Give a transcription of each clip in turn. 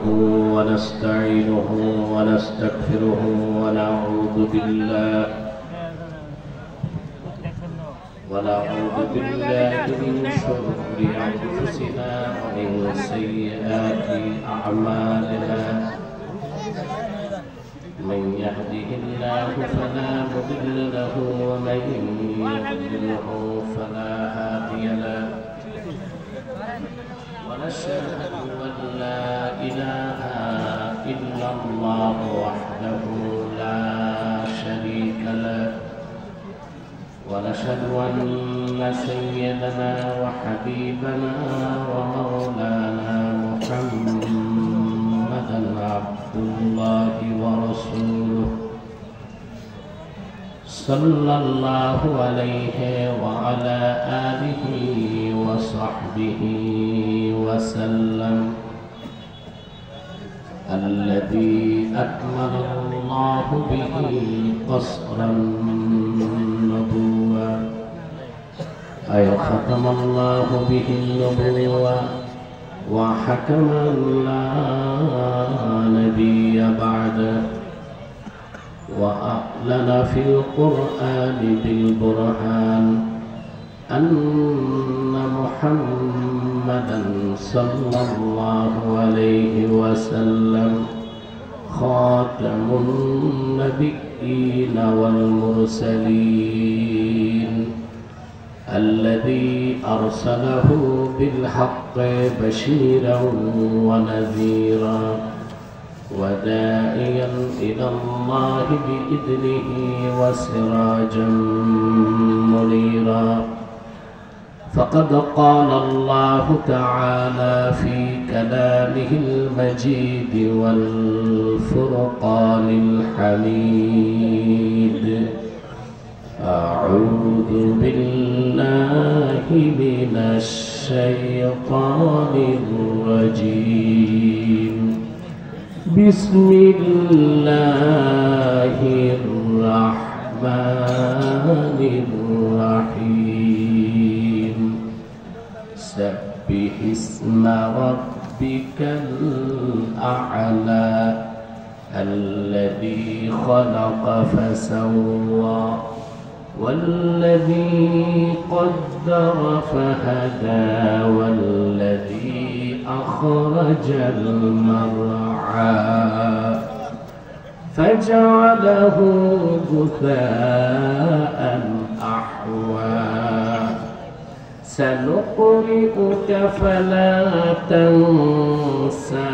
نحمده ونستعينه ونستغفره ونعوذ بالله من شرور أنفسنا ومن سيئات أعمالنا من يهده الله فلا مضل له ومن يضلله فلا هادي له ونشهد أن لا إله إلا الله وحده لا شريك له ونشهد أن سيدنا وحبيبنا ومولانا محمدا عبد الله ورسوله صلى الله عليه وعلى آله وصحبه وسلم الذي أكمل الله به قصر النبوة أي ختم الله به النبوة وحكم لا نبي بعده وأعلن في القرآن بالبرهان أن محمدا صلى الله عليه وسلم خاتم النبيين والمرسلين الذي أرسله بالحق بشيرا ونذيرا وداعيا إلى الله بإذنه وسراجا منيرا فقد قال الله تعالى في كلامه المجيد والفرقان الحميد أعوذ بالله من الشيطان الرجيم بسم الله الرحمن الرحيم سبح اسم ربك الأعلى الذي خلق فسوى والذي قدر فهدى والذي أخرج المرعى فجعله غثاء أحوى سنقرئك فلا تنسى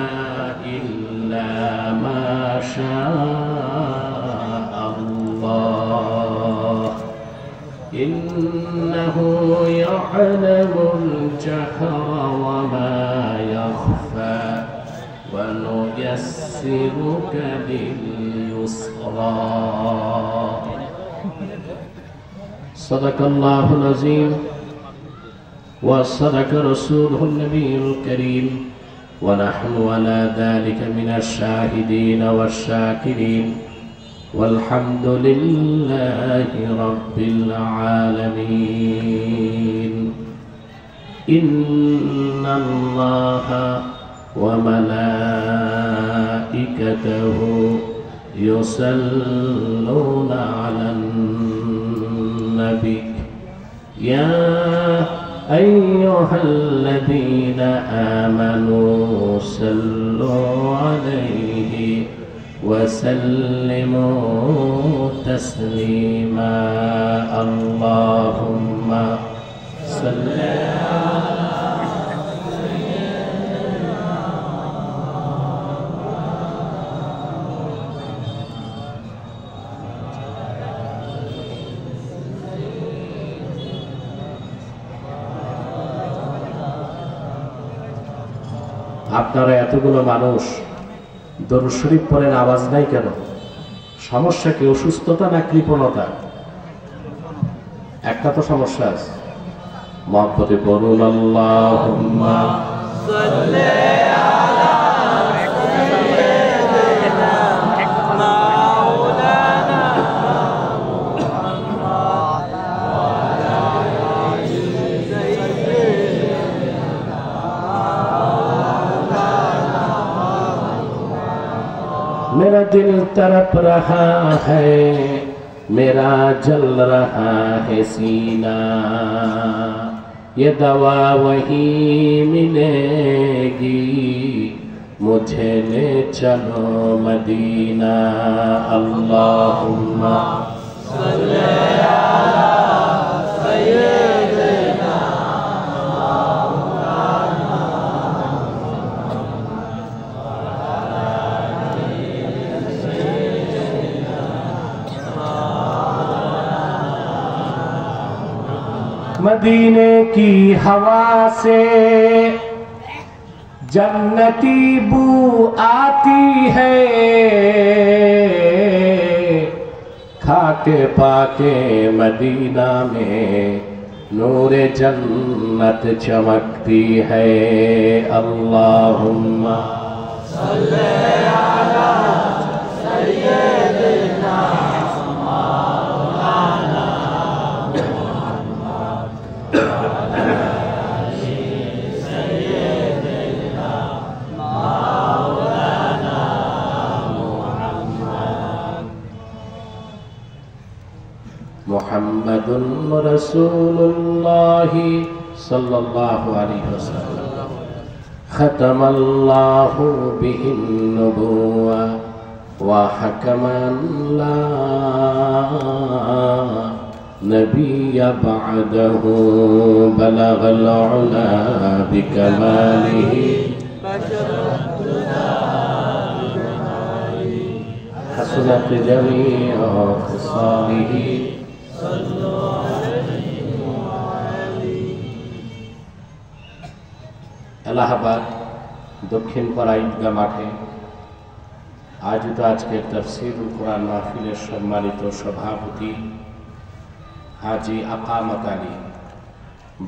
إلا ما شاء الله إنه يعلم الجهر وما يخفى ونيسرك لليسرى صدق الله العظيم وصدق رسوله النبي الكريم ونحن على ذلك من الشاهدين والشاكرين والحمد لله رب العالمين إن الله وملائكته يصلون على النبي يا أيها الذين آمنوا صلوا عليه وسلموا تسليما اللهم صل আপনারা এতগুলো মানুষ দরুদ শরীফ পড়েন, আওয়াজ নাই কেন? সমস্যা কি? অসুস্থতা না কৃপণতা? একটা তো সমস্যা আছে। মহব্বতে পড়ুন আল্লাহুম্মা সাল্লি আলা সাইয়্যিদিনা মাওলানা মুহাম্মদ ওয়া আলা আলি সাইয়্যিদিনা मेरा दिल तड़प रहा है, मेरा जल रहा है सीना, ये दवा वहीं मिलेगी, मुझे ले चलो मदीना। अल्लाहुम्मा सल्ली अला सय्यिदिना मदीने की हवा से जन्नती बू आती है, खाके पाके मदीना में नूरे जन्नत चमकती है। अल्लाहुम्मा सल्ली अला सय्यिदिना मौलाना मुहम्मदुन रसूलुल्लाह सल्लल्लाहु अलैहि वसल्लम खतमल्लाहु बिहिन नबुव्वा व हकमन ला नबिय्य बअदहु बलगल उला बिकमालिही हसनत जमीअ खसालिही। এলাহাবাদ দক্ষিণপাড়া ঈদগাহ মাঠে আয়োজিত আজকের তাফসীরুল কুরআন মাহফিলের সম্মানিত সভাপতি হাজী আকামত আলী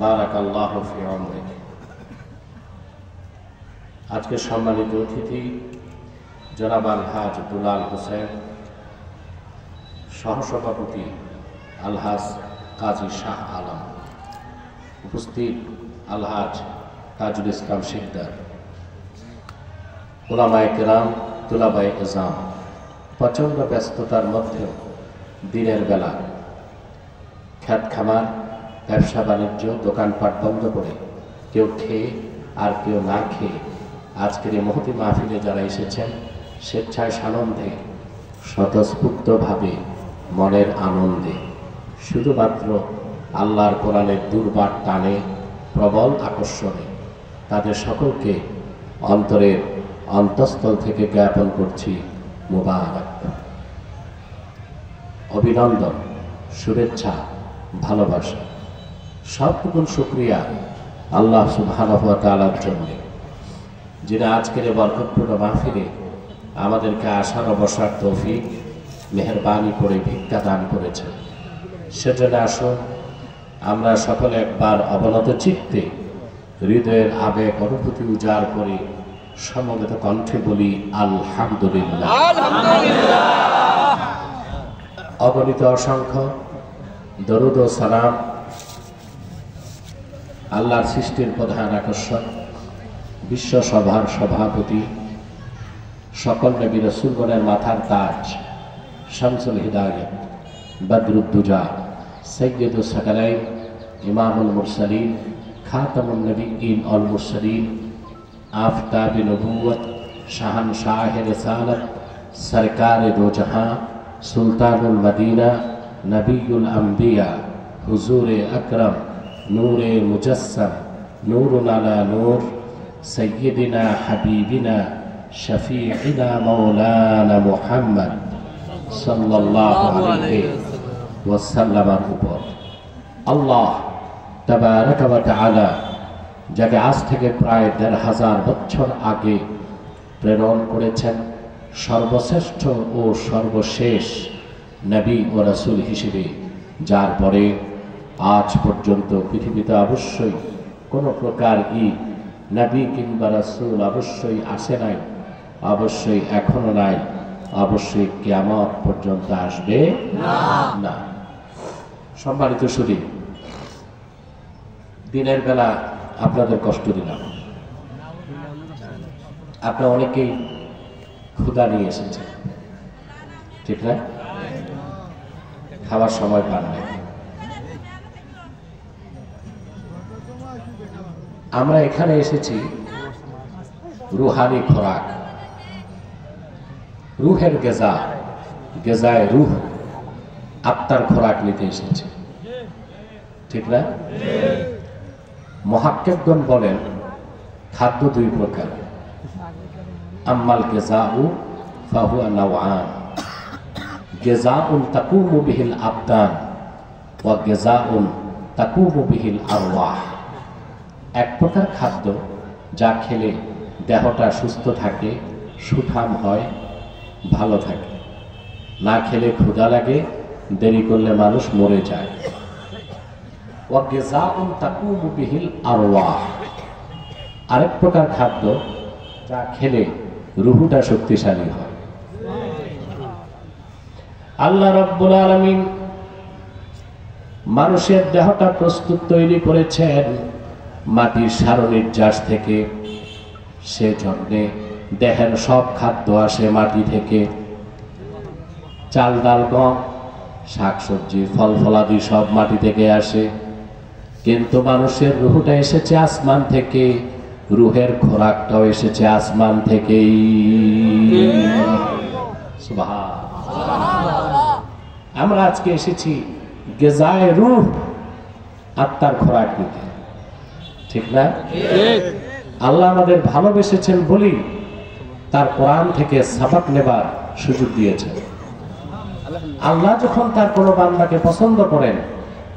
বারাকাল্লাহু ফি উমরিহ, আজকের সম্মানিত অতিথি জনাব আলহাজ দুলাল হোসেন, সহসভাপতি আলহাজ কাজী শাহ আলম, উপস্থিত আলহাজ তাজুল ইসলাম শিকদার, উলামায়ে কেরাম, তুলাবায়ে ইজাম, প্রচণ্ড ব্যস্ততার মধ্যেও দিনের বেলা খ্যাত খামার, ব্যবসা বাণিজ্য, দোকানপাট বন্ধ করে কেউ খেয়ে আর কেউ না খেয়ে আজকের এই মহতি মাহফিলে যারা এসেছেন স্বেচ্ছায় সানন্দে স্বতঃস্ফূর্তভাবে মনের আনন্দে শুধুমাত্র আল্লাহর কোরআনের দুর্বার টানে প্রবল আকর্ষণে তাদের সকলকে অন্তরের অন্তঃস্থল থেকে জ্ঞাপন করছি মুবারক, অভিনন্দন, শুভেচ্ছা, ভালোবাসা, সবটুকুন শুকরিয়া আল্লাহ সুবহানাহু ওয়া তাআলার জন্য, যিনি আজকের এই বরকতপূর্ণ মাহফিলে আমাদেরকে আসার ও বসার তৌফিক মেহেরবানি করে ভিক্ষা দান করেছেন। সেজন্য আসুন আমরা সকলে একবার অবনত চিত্তে হৃদয়ের আবেগ অনুভূতি উজাড় করে সমবেত কণ্ঠে বলি আলহামদুলিল্লাহ। অগণিত অসংখ্য দরুদ ও সালাম আল্লাহর সৃষ্টির প্রধান আকর্ষণ, বিশ্ব সভার সভাপতি, সকল নবী রাসূলগণের মাথার তাজ, শামসুল হিদায়াত, বদরুদ্দুজা, সৈয়দুস সাকালাইন, ইমামুল মুরসালিন, খাতামুন নবিয়্যিন ওয়াল মুরসালিন, আফতাবে নবুওয়াত, শাহানশাহে রিসালাত, সরকারে দো জাহাঁ, সুলতানুল মদিনা, নবিয়ুল আম্বিয়া, হুজুরে আকরম, নূরে মুজাসসাম, নূরুন আলা নূর, সৈয়দিনা হাবিবিনা শফিঈনা মাওলানা মুহাম্মদ সাল্লাল্লাহু আলাইহি ওয়াসাল্লামের উপর আল্লাহ তাবারাকা ওয়া তাআলা যাকে আজ থেকে প্রায় ১৫০০ বছর আগে প্রেরণ করেছেন সর্বশ্রেষ্ঠ ও সর্বশেষ নবী ও রাসূল হিসেবে, যার পরে আজ পর্যন্ত পৃথিবীতে অবশ্যই কোনো প্রকার নবী কিংবা রাসূল অবশ্যই আসে নাই, অবশ্যই এখনো নাই, অবশ্যই কিয়ামত পর্যন্ত আসবে না। সম্মানিত শুধু দিনের বেলা আপনাদের কষ্ট দিলাম, আপনারা অনেকেই ক্ষুধা নিয়ে এসেছে, ঠিক না? খাওয়ার সময় পান নাই। আমরা এখানে এসেছি রুহানি খোরাক, রুহের গেজা, গেজায় রুহ, আত্মার খোরাক নিতে এসেছি, ঠিক না? মুহাক্কিকগণ বলেন খাদ্য দুই প্রকার, আম্মাল গেজাউ ফাহুয়া নাওআন, গেজাউন তাকুমু বিহিল আবদান ওয়া গেজাউন তাকুমু বিহিল আরওয়াহ। এক প্রকার খাদ্য যা খেলে দেহটা সুস্থ থাকে, সুঠাম হয়, ভালো থাকে, না খেলে ক্ষুধা লাগে, দেরি করলে মানুষ মরে যায়। ওয়া গিযাউন তাকুমু বিহিল আরওয়াহ, আরেক প্রকার খাদ্য যা খেলে রূহটা শক্তিশালী হয়। আল্লাহ রাব্বুল আলামিন মানুষের দেহটা প্রস্তুত তৈরি করেছেন মাটির সারনির্যাস থেকে, সেজন্য দেহের সব খাদ্য আসে মাটি থেকে, চাল ডাল গম শাকসবজি ফল ফলাদি সব মাটি থেকে আসে, কিন্তু মানুষের রূহটা এসেছে আসমান থেকে, রূহের খোরাকটাও এসেছে আসমান থেকেই। সুবহানাল্লাহ। আমরা আজকে এসেছি গেজায়ে রূহ, আত্মার খোরাক নিতে, ঠিক না? আল্লাহ আমাদের ভালোবেসেছেন বলি তার কোরআন থেকে সাবাক নেবার সুযোগ দিয়েছেন। আল্লাহ যখন তার কোনো বান্দাকে পছন্দ করেন,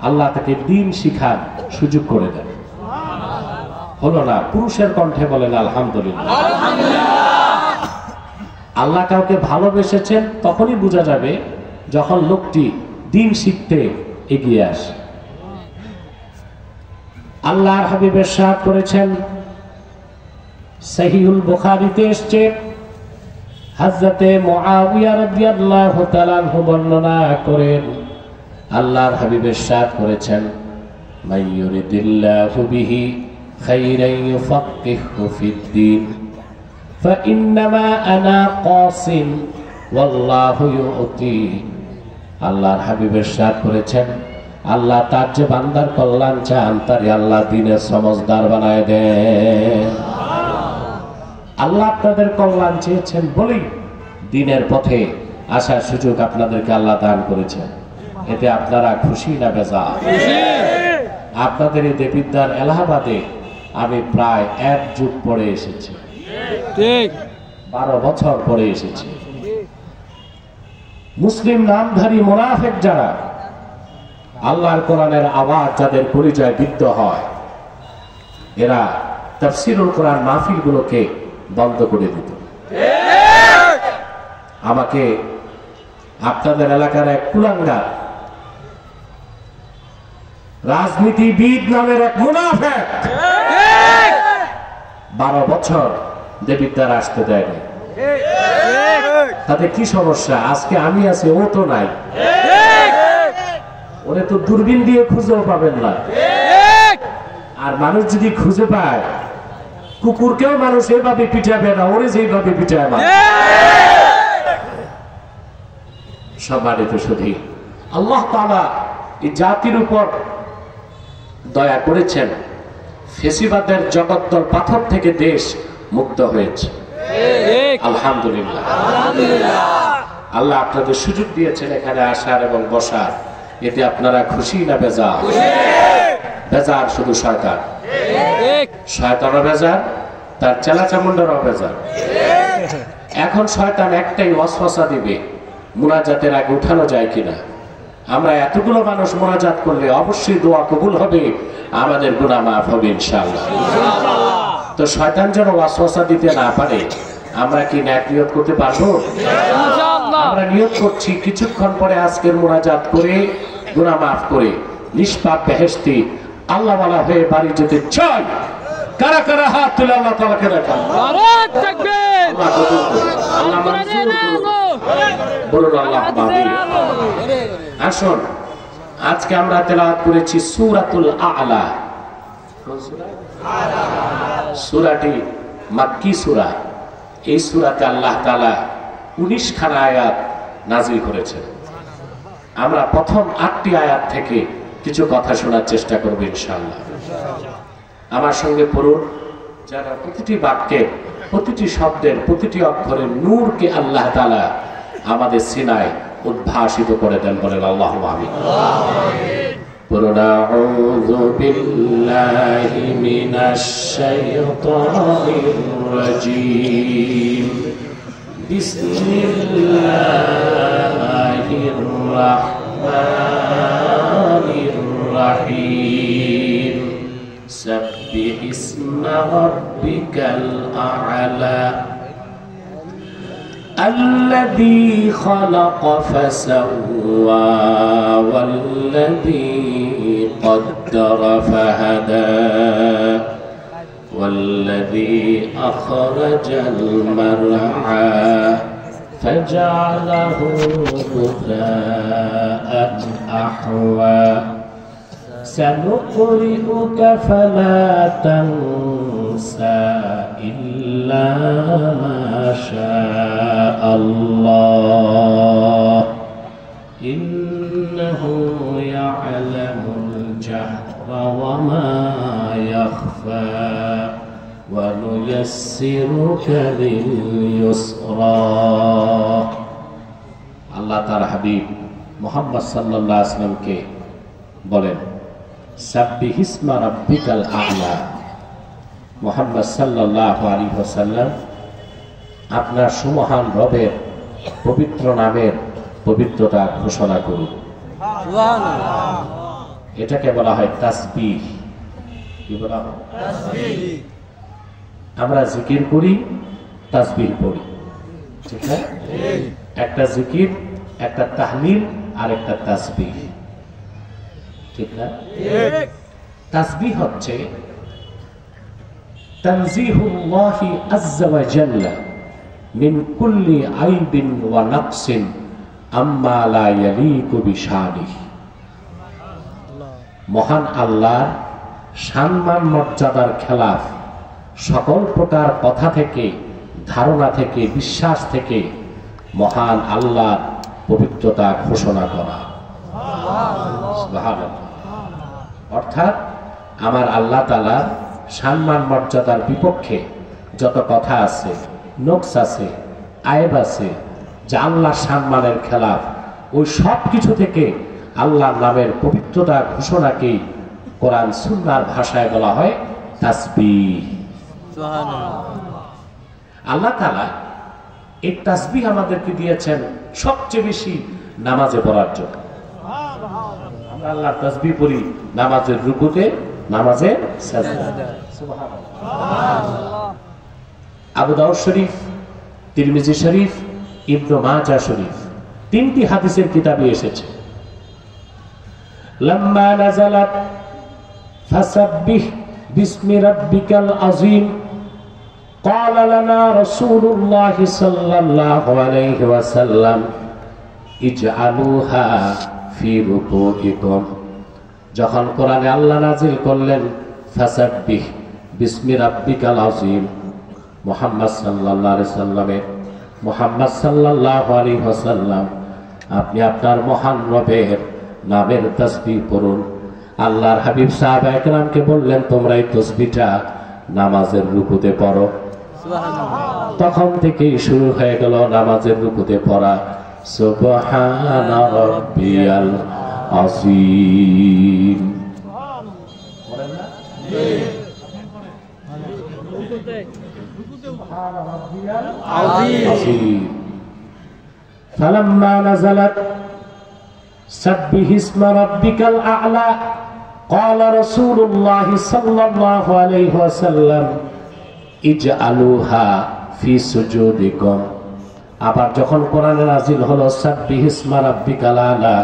আল্লাহ তাকে দ্বীন শিখার সুযোগ করে দেন। হলো না? পুরুষের কণ্ঠে বলেন আলহামদুলিল্লাহ। আল্লাহ কাউকে ভালোবেসেছেন তখনই বোঝা যাবে যখন লোকটি দ্বীন শিখতে এগিয়ে আসে। আল্লাহর হাবিব ইরশাদ করেছেন, সহিহুল বুখারীতে এসেছে, হযরতে মুআবিয়া রাদিয়াল্লাহু তাআলা আনহু বর্ণনা করেন, আল্লাহর হাবিব ইরশাদ করেছেন, মান ইউরিদিল্লাহু বিহি খাইরান ইউফাক্কিহু ফিদ-দ্বীন ফাইন্নামা আনা কাসিম ওয়াল্লাহু ইউতি। আল্লাহর হাবিব ইরশাদ করেছেন, আল্লাহ তার যে বান্দার কল্যাণ চান তারে আল্লাহ দ্বীনের সমজদার বানায় দেন। আল্লাহ আপনাদের কল্যাণ চেয়েছেন বলেই দ্বীনের পথে আসার সুযোগ আপনাদেরকে আল্লাহ দান করেছেন। এতে আপনারা খুশি না বেজার? আপনাদের এই দেবিদ্যার এলাহাবাদে আমি প্রায় 1 যুগ পরে এসেছি, ঠিক 12 বছর পরে এসেছি। মুসলিম নামধারী মুনাফিক যারা, আল্লাহর কোরআনের আওয়াজ যাদের পরিচয় বিদ্ধ হয়, এরা তাফসীরুল কোরআন মাহফিলগুলোকে বন্ধ করে দিত। আমাকে আপনাদের এলাকার এক কুলাঙ্গার রাজনীতিবিদ নামের এক মুনাফিক 12 বছর দেবিদ্বার আসতে দেয়নি। তাতে কি সমস্যা? আজকে আমি আছি, ও তো নাই। ওরে তো দূরবীন দিয়ে খুঁজেও পাবেন না। আর মানুষ যদি খুঁজে পায়, কুকুরকেও মানুষ এভাবে পিটাবে না, ওরে যেভাবে পিটায় মানুষ। সম্মানিত শুধু আল্লাহ তাআলা এই জাতির উপর দয়া করেছেন, ফেসিবাদের জগদ্দল পাথর থেকে দেশ মুক্ত হয়েছে, আলহামদুলিল্লাহ। আল্লাহ আপনাদের সুযোগ দিয়েছেন এখানে আসার এবং বসার, এতে আপনারা খুশি না বেজার? বেজার শুধু শয়তান, শয়তানও বেজার, তার চেলা চামুন্ডারও বেজার। এখন শয়তান একটাই ওয়াসওয়াসা দিবে, মুনাজাতের আগে উঠানো যায় কিনা। আমরা এতগুলো মানুষ মুনাজাত করলে অবশ্যই দোয়া কবুল হবে, আমাদের গুনাহ মাফ হবে ইনশাআল্লাহ। তো শয়তান যেন ওয়াসওয়াসা দিতে না পারে, আমরা কি নেক নিয়ত করতে পারবো? আমরা নিয়ত করছি কিছুক্ষণ পরে আজকের মুনাজাত করে গুনাহ মাফ করে নিষ্পাপ বেহেশতি আল্লাহ ওয়ালা হয়ে বাড়ি যেতে চাই। কারা কারা হাত তুলে আল্লাহ তাআলাকে দেখান। নারায়ে তাকবীর। আল্লাহ মঞ্জুর করুন, বলুন আল্লাহুম্মা আমিন। আসুন, আজকে আমরা তেলাওয়াত করেছি সূরাতুল আ'লা। কোন সূরা? আ'লা। সূরাটি মাক্কি সূরা, এই সূরাতে আল্লাহ তাআলা 19 খানা আয়াত নাযিল করেছেন। আমরা প্রথম 8টি আয়াত থেকে কিছু কথা শোনার চেষ্টা করব ইনশাআল্লাহ। আমার সঙ্গে পড়ুন, যারা প্রতিটি বাক্যের, প্রতিটি শব্দের, প্রতিটি অক্ষরের নূরকে আল্লাহ তাআলা আমাদের সিনায় উদ্ভাসিত করে দেন, বলেন আল্লাহুম্মা আমিন। পড়ুন, আউযু বিল্লাহি মিনাশ শাইতানির রাজীম, বিসমিল্লাহির রাহমানির রাহিম, সাব্বিহ ইসমা রাব্বিকাল আ'লা الذي خلق فسوى والذي قدر فهدى والذي أخرج المرعى فجعله غثاء أحوى سنقرئك فلا تنسى إلا ما شاء الله إنه يعلم الجهر وما يخفى ونيسرك لليسرى। আল্লাহ তার হাবিব মুহাম্মদ সাল্লাল্লাহু আলাইহি ওয়াসাল্লামকে বলেন, সাব্বিহ ইসমা রাব্বিকাল আ'লা। মুহাম্মদ সাল্লাল্লাহু আলাইহি ওয়াসাল্লাম, আপনার সুমহান রবের পবিত্র নামের পবিত্রতা ঘোষণা করুন। সুবহানাল্লাহ। এটাকে বলা হয় তাসবিহ। কি বলা হয়? তাসবিহ। আমরা জিকির করি, তাসবিহ পড়ি, ঠিক না? একটা জিকির, একটা তাহলিল আর একটা তাসবিহ, ঠিক না? তাসবিহ হচ্ছে তানজিহুল্লাহি আযজা ওয়া জাল্লা মিন কুল্লি আইবিন ওয়া নাকসিন আম্মা লা ইয়ালিকু বিশানিহি। মহান আল্লাহর সম্মান মর্যাদার খেলাফ সকল প্রকার কথা থেকে, ধারণা থেকে, বিশ্বাস থেকে মহান আল্লাহর পবিত্রতা ঘোষণা করা। অর্থাৎ আমার আল্লাহ তাআলা সম্মান মর্যাদার বিপক্ষে যত কথা আছে, নকশ আছে, আয়েব আছে, যা আল্লাহর সম্মানের খেলাফ, ওই সব কিছু থেকে আল্লাহর নামের পবিত্রতা ঘোষণাকেই কোরআন সুন্নাহর ভাষায় বলা হয় তাসবিহ। আল্লাহ তাআলা এই তাসবিহ আমাদেরকে দিয়েছেন সবচেয়ে বেশি নামাজে পড়ার জন্য। আমরা আল্লাহর তাসবিহ পড়ি নামাজের রুকুতে, নামাজের সাজদায়। সুবহানাল্লাহ। আবু দাউদ শরীফ, তিরমিজি শরীফ, ইবনে মাজাহ শরীফ, তিনটি হাদিসের কিতাবে এসেছে, লাম্মা নাযালাত ফাসাব্বিহ বিসমি রাব্বিকাল আযীম قال لنا رسول الله صلى الله عليه وسلم اجعلوها في ركوعكم। যখন কোরআনে আল্লাহ নাজিল করলেন ফাসাব্বিহ বিসমি রাব্বিকাল আযীম, মুহাম্মদ সাল্লাল্লাহু আলাইহি সাল্লামের, মুহাম্মদ সাল্লাল্লাহু আলাইহি ওয়াসাল্লাম, আপনি আপনার মহান রবের নামের তাসবিহ পড়ুন। আল্লাহর হাবিব সাহাবায়ে কেরামকে বললেন, তোমরা এই তাসবিহটা নামাজের রুকুতে পড়ো। তখন থেকেই শুরু হয়ে গেল নামাজের রুকুতে পড়া সুবহানা রাব্বিয়াল আযীম। ফালাম্মা নাযালাত সাব্বিহ ইসমা রাব্বিকাল আ'লা ক্বালা রাসূলুল্লাহ সাল্লাল্লাহু আলাইহি ওয়াসাল্লাম ইজআলুহা ফি সুজুদিকুম। আবার যখন কোরআনে নাযিল হলো সাব্বিহ ইসমা রাব্বিকাল আ'লা,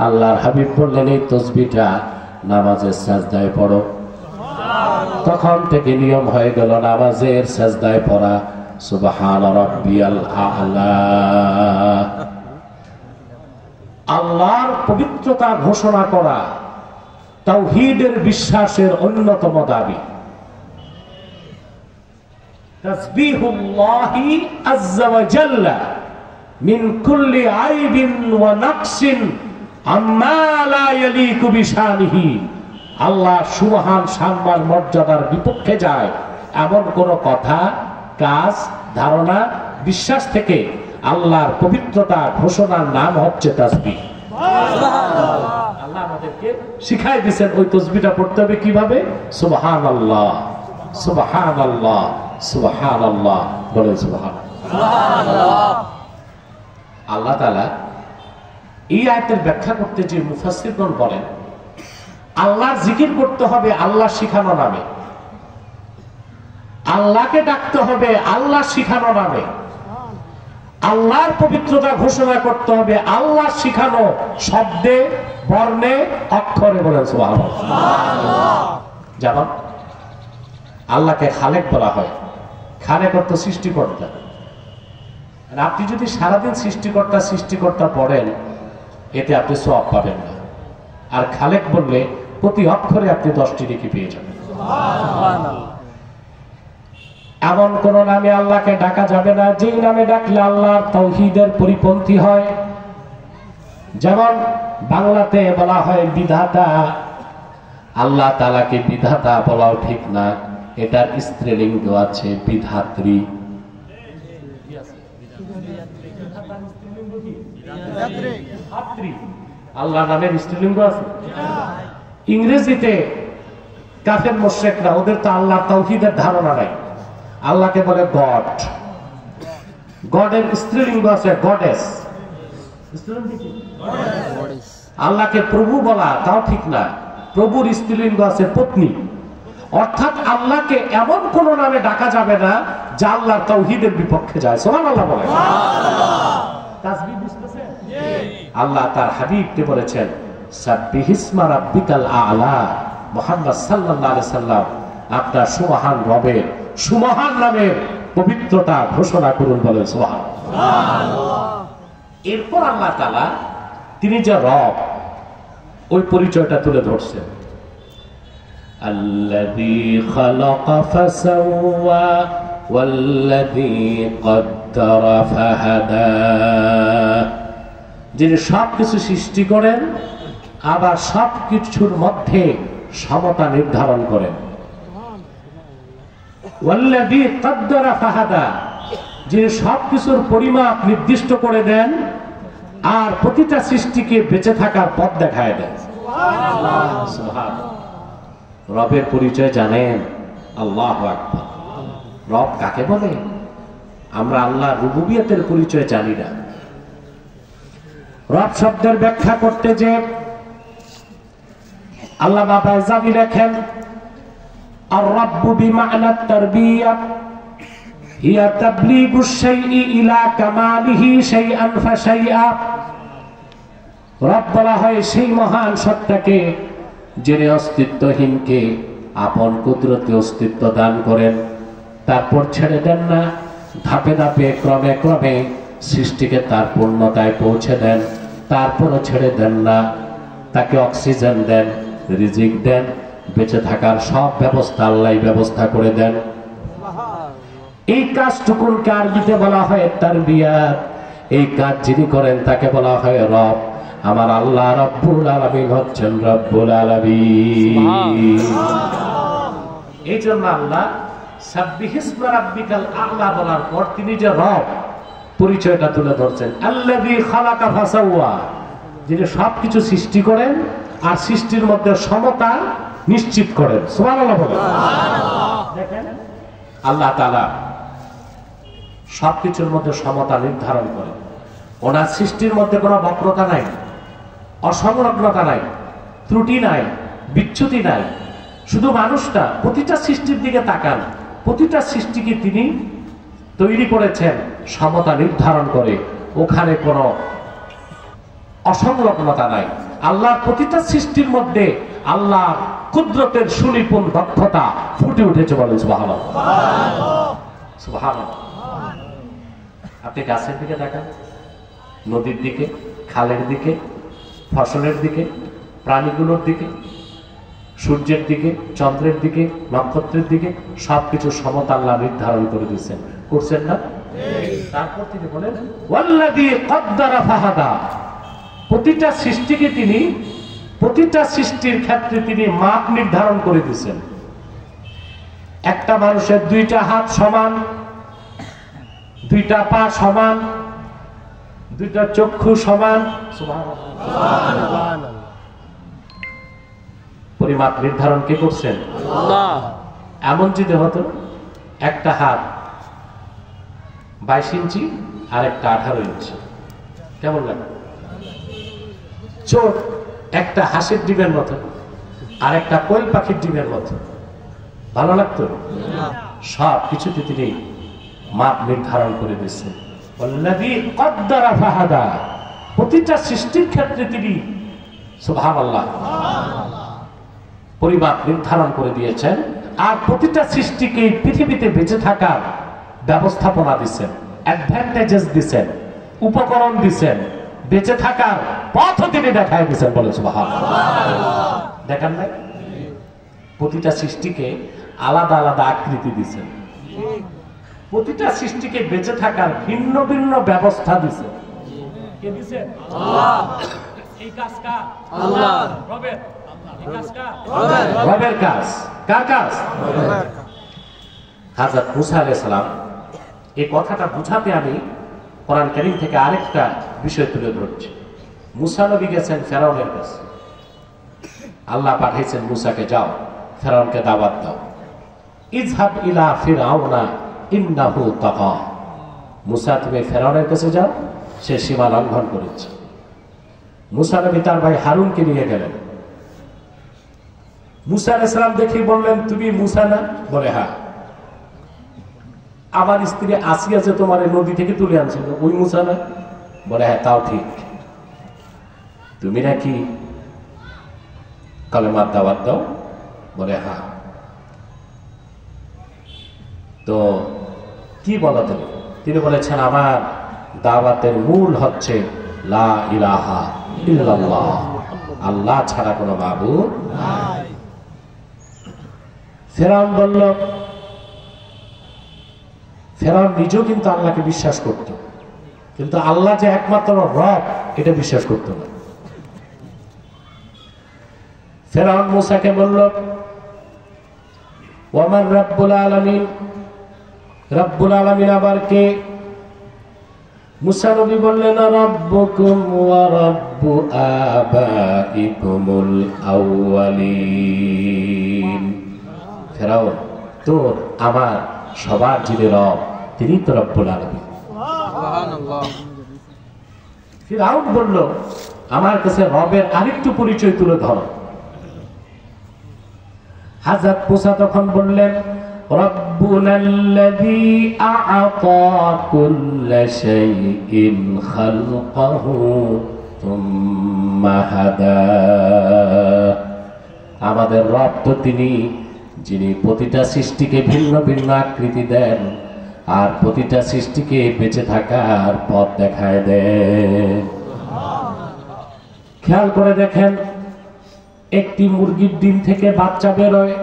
আল্লাহর হাবিব বললেন এই তাসবিহটা নামাজের সাজদায় পড়ো। তখন থেকে নিয়ম হয়ে গেল নামাজের সাজদায় পড়া সুবহানা রাব্বিয়াল আ'লা। আল্লাহর পবিত্রতা ঘোষণা করা তাওহীদের বিশ্বাসের অন্যতম দাবি। তাসবিহুল্লাহি আযজা ওয়া জাল্লা মিন কুল্লি আইবিন ওয়া নাকসিন আম্মা লা ইয়ালিকু বিশানিহি। আল্লাহ সুবহান সম্মান মর্যাদার বিপক্ষে যায় এমন কোন কথা, কাজ, ধারণা, বিশ্বাস থেকে আল্লাহর পবিত্রতা ঘোষণার নাম হচ্ছে তাসবিহ। আল্লাহ আমাদেরকে শিখাই দিয়েছেন ওই তাসবিহটা পড়তে হবে কিভাবে, সুবহানাল্লাহ সুবহানাল্লাহ সুবহানাল্লাহ বলেন সুবহানাল্লাহ। আল্লাহ তাআলা এই আয়াতের ব্যাখ্যা করতে যে মুফাসসিরগণ বলেন আল্লাহর জিকির করতে হবে আল্লাহ শিখানো নামে, আল্লাহকে ডাকতে হবে আল্লাহ শিখানো নামে, আল্লাহর পবিত্রতা ঘোষণা করতে হবে আল্লাহ শিখানো শব্দে, বর্ণে, অক্ষরে বলেন সুবহানাল্লাহ। যেমন আল্লাহকে খালেক বলা হয়, খালেক অর্থ সৃষ্টিকর্তা। আপনি যদি সারাদিন সৃষ্টিকর্তা সৃষ্টিকর্তা পড়েন এতে আপনি সওয়াব পাবেন না, আর খালেক বললে প্রতি অক্ষরে আপনি 10টি নেকি পেয়ে যাবেন। এমন কোন নামে আল্লাহকে ডাকা যাবে না যেই নামে ডাকলে আল্লাহর তাওহীদের পরিপন্থী হয়। যেমন বাংলাতে বলা হয় বিধাতা, আল্লাহ তাআলাকে বিধাতা বলাও ঠিক না, এটার স্ত্রীলিঙ্গ আছে বিধাত্রী। আল্লাহ নামের স্ত্রীলিঙ্গ আছে। ইংরেজিতে কাফের মুশরিকরা, ওদের তো আল্লাহ তাওহীদের ধারণা নাই, আল্লাহকে বলে গড, গডের স্ত্রীলিঙ্গ আছে গডেস। আল্লাহকে প্রভু বলা তাও ঠিক না, প্রভুর স্ত্রীলিঙ্গ আছে পত্নী। অর্থাৎ আল্লাহকে এমন কোন নামে ডাকা যাবে না যা আল্লাহর তাওহীদের বিপক্ষে যায়। সুবহানাল্লাহ বলে। তাসবিহ বুঝতেছেন? আল্লাহ তার হাবিবকে বলেছেন সাব্বিহিসমা রাব্বিকাল আ'লা, মুহাম্মদ সাল্লাল্লাহু আলাইহি সাল্লাম আপনার সুমহান রবের সুমহান নামের পবিত্রতা ঘোষণা করুন বলেন সুবহানাল্লাহ। এরপর আল্লাহ তাআলা তিনি যে রব ওই পরিচয়টা তুলে ধরছেন, আল্লাযী খালাকা ফাসাওয়া ওয়াল্লাযী কদ্দারা ফাহাদা, যিনি সবকিছু সৃষ্টি করেন আবার সবকিছুর মধ্যে সমতা নির্ধারণ করেন। ওয়াল্লাযী কদ্দারা ফাহাদা, যিনি সবকিছুর পরিমাপ নির্দিষ্ট করে দেন আর প্রতিটা সৃষ্টিকে বেঁচে থাকার পথ দেখায় দেন। সুবহানাল্লাহ। রবের পরিচয় জানেন? আল্লাহু আকবার। রব কাকে বলে? আমরা আল্লাহর রুবুবিয়তের পরিচয় জানি না। রব শব্দের ব্যাখ্যা করতে যে আল্লাহ বাবা জাবি লেখেন আর-রাব্বু বিমা'না আত-তারবিয়া হিয়া তাবলীগুশ শাইই ইলা কামালিহি শাইআন ফাশাইআ। রব বলা হয় সেই মহান সত্তাকে যিনি অস্তিত্বহীনকে আপন কুদরতে অস্তিত্ব দান করেন, তারপর ছেড়ে দেন না, ধাপে ধাপে ক্রমে ক্রমে সৃষ্টিকে তার পূর্ণতায় পৌঁছে দেন, তারপরও ছেড়ে দেন না, তাকে অক্সিজেন দেন, রিজিক দেন, বেঁচে থাকার সব ব্যবস্থা আল্লাহই ব্যবস্থা করে দেন। এই কাজটুকুনকে আরবিতে বলা হয় তারবিয়াত। এই কাজ যিনি করেন তাকে বলা হয় রব। আমার আল্লাহ রব্বুল আলামিন হচ্ছেন রব্বুল আলামিন। এই জন্য আল্লাহ সাব্বিহিসমা রাব্বিকাল আ'লা বলার পর তিনি যে রব পরিচয়টা তুলে ধরছেন, আল্লাযী খালাকা ফাসাওয়া, যিনি সবকিছু সৃষ্টি করেন আর সৃষ্টির মধ্যে সমতা নিশ্চিত করেন। সুবহানাল্লাহ বলেন। দেখেন আল্লাহ তাআলা সবকিছুর মধ্যে সমতা নির্ধারণ করেন। ওনার সৃষ্টির মধ্যে কোনো বক্রতা নাই, অসংলগ্নতা নাই, ত্রুটি নাই, বিচ্যুতি নাই। শুধু মানুষটা প্রতিটা সৃষ্টির দিকে তাকান, প্রতিটা সৃষ্টিকে তিনি তৈরি করেছেন সমতা নির্ধারণ করে, ওখানে কোনো অসংলগ্নতা নাই। আল্লাহর প্রতিটা সৃষ্টির মধ্যে আল্লাহ কুদরতের সুনিপুণ দক্ষতা ফুটে উঠেছে বলেন সুবহানাল্লাহ। সুবহানাল্লাহ। আপনি গাছের দিকে তাকান, নদীর দিকে, খালের দিকে, ফসলের দিকে, প্রাণীগুলোর দিকে, সূর্যের দিকে, চন্দ্রের দিকে, নক্ষত্রের দিকে সবকিছু সমতা আল্লাহ নির্ধারণ করে দিয়েছেন, করছেন না? তারপর তিনি বলেন ওয়াল্লাযী কদ্দারা ফাহাদা, প্রতিটা সৃষ্টিকে তিনি, প্রতিটা সৃষ্টির ক্ষেত্রে তিনি মাপ নির্ধারণ করে দিয়েছেন। একটা মানুষের দুইটা হাত সমান, দুইটা পা সমান, দুইটা চক্ষু সমান, সুবহানাল্লাহ। পরিমাপ নির্ধারণ কে করছেন? আল্লাহ। এমন যদি হতো একটা হাত 22 ইঞ্চি আর একটা 18 ইঞ্চি, কেমন লাগে? চোখ একটা হাঁসের ডিমের মতো আর একটা কোয়েল পাখির ডিমের মতো, ভালো লাগতো? সব কিছুতে তিনি মাপ নির্ধারণ করে দিয়েছেন। ওয়াল্লাযী কদ্দারা ফাহাদা, প্রতিটা সৃষ্টির ক্ষেত্রে তিনি সুবহানাল্লাহ পরিমাপ নির্ধারণ করে দিয়েছেন। আর প্রতিটা সৃষ্টিকে পৃথিবীতে বেঁচে থাকার ব্যবস্থাপনা দিচ্ছেন, অ্যাডভান্টেজেস দিচ্ছেন, উপকরণ দিচ্ছেন, বেঁচে থাকার পথও তিনি দেখায় দিচ্ছেন, বলে সুবহানাল্লাহ। দেখেন না, প্রতিটা সৃষ্টিকে আলাদা আলাদা আকৃতি দিচ্ছেন, প্রতিটা সৃষ্টিকে বেঁচে থাকার ভিন্ন ভিন্ন ব্যবস্থা দিচ্ছেন। কে দিচ্ছেন? আল্লাহ। এই কাজ কার? আল্লাহ। রবের। এই কাজ কার? রবের কাজ। কার কাজ? হযরত মুসা আলাইহিস সালাম, এই কথাটা বুঝাতে আমি কোরআন কারীম থেকে আরেকটা বিষয় তুলে ধরছি। মুসা নবী গেছেন ফেরাউনের কাছে, আল্লাহ পাঠাইছেন মুসাকে, যাও ফেরাউনকে দাওয়াত দাও, ইযহাব ইলা ফিরআউনা ইন্নাহু তাগা। মুসা, তুমি ফেরাউনের কাছে যাও, সে সীমা লঙ্ঘন করেছে। মুসা নবী তার ভাই হারুনকে নিয়ে গেলেন। মুসা আলাইহিস সালাম দেখি বললেন, তুমি মুসা না? বলে হ্যাঁ। আমার স্ত্রী আসিয়া যে তোমার নদী থেকে তুলে আনছিল, ওই মুসা না? বলে হ্যাঁ, তাও ঠিক। তুমি নাকি কালেমার দাওয়াত দাও? বলে হ্যাঁ। তো কি বলো তুমি? তিনি বলেছেন, আমার দাওয়াতের মূল হচ্ছে লা ইলাহা ইল্লাল্লাহ, আল্লাহ ছাড়া কোনো মাবুদ নাই। ফেরাউন বলল, ফেরাউন নিজেও কিন্তু আল্লাহকে বিশ্বাস করত, কিন্তু আল্লাহ যে একমাত্র রব এটা বিশ্বাস করত না। ফেরাউন মুসাকে বলল, ওয়ামান রাব্বুল আলামিন, রব্বুল আলামিন আবার কে? মুসা নবী বললেন, রাব্বুকুম ওয়া রাব্বু আবাইকুমুল আউয়ালিন। ফেরাউন, তোর আমার সবার যিনি রব তিনি তো রব্বুল আলামিন। সুবহানাল্লাহ। ফিরআউন বলল, আমার কাছে রবের আরেকটু পরিচয় তুলে ধরো। হযরত মুসা তখন বললেন, রব্বুনাল্লাযী আ'তা কুল্লা শাইইন খালকাহু সুম্মা হাদা। আমাদের রব তো তিনি, যিনি প্রতিটা সৃষ্টিকে ভিন্ন ভিন্ন আকৃতি দেন আর প্রতিটা সৃষ্টিকে বেঁচে থাকার পথ দেখায় দেন। খেয়াল করে দেখেন, একটি মুরগির ডিম থেকে বাচ্চা বেরোয়,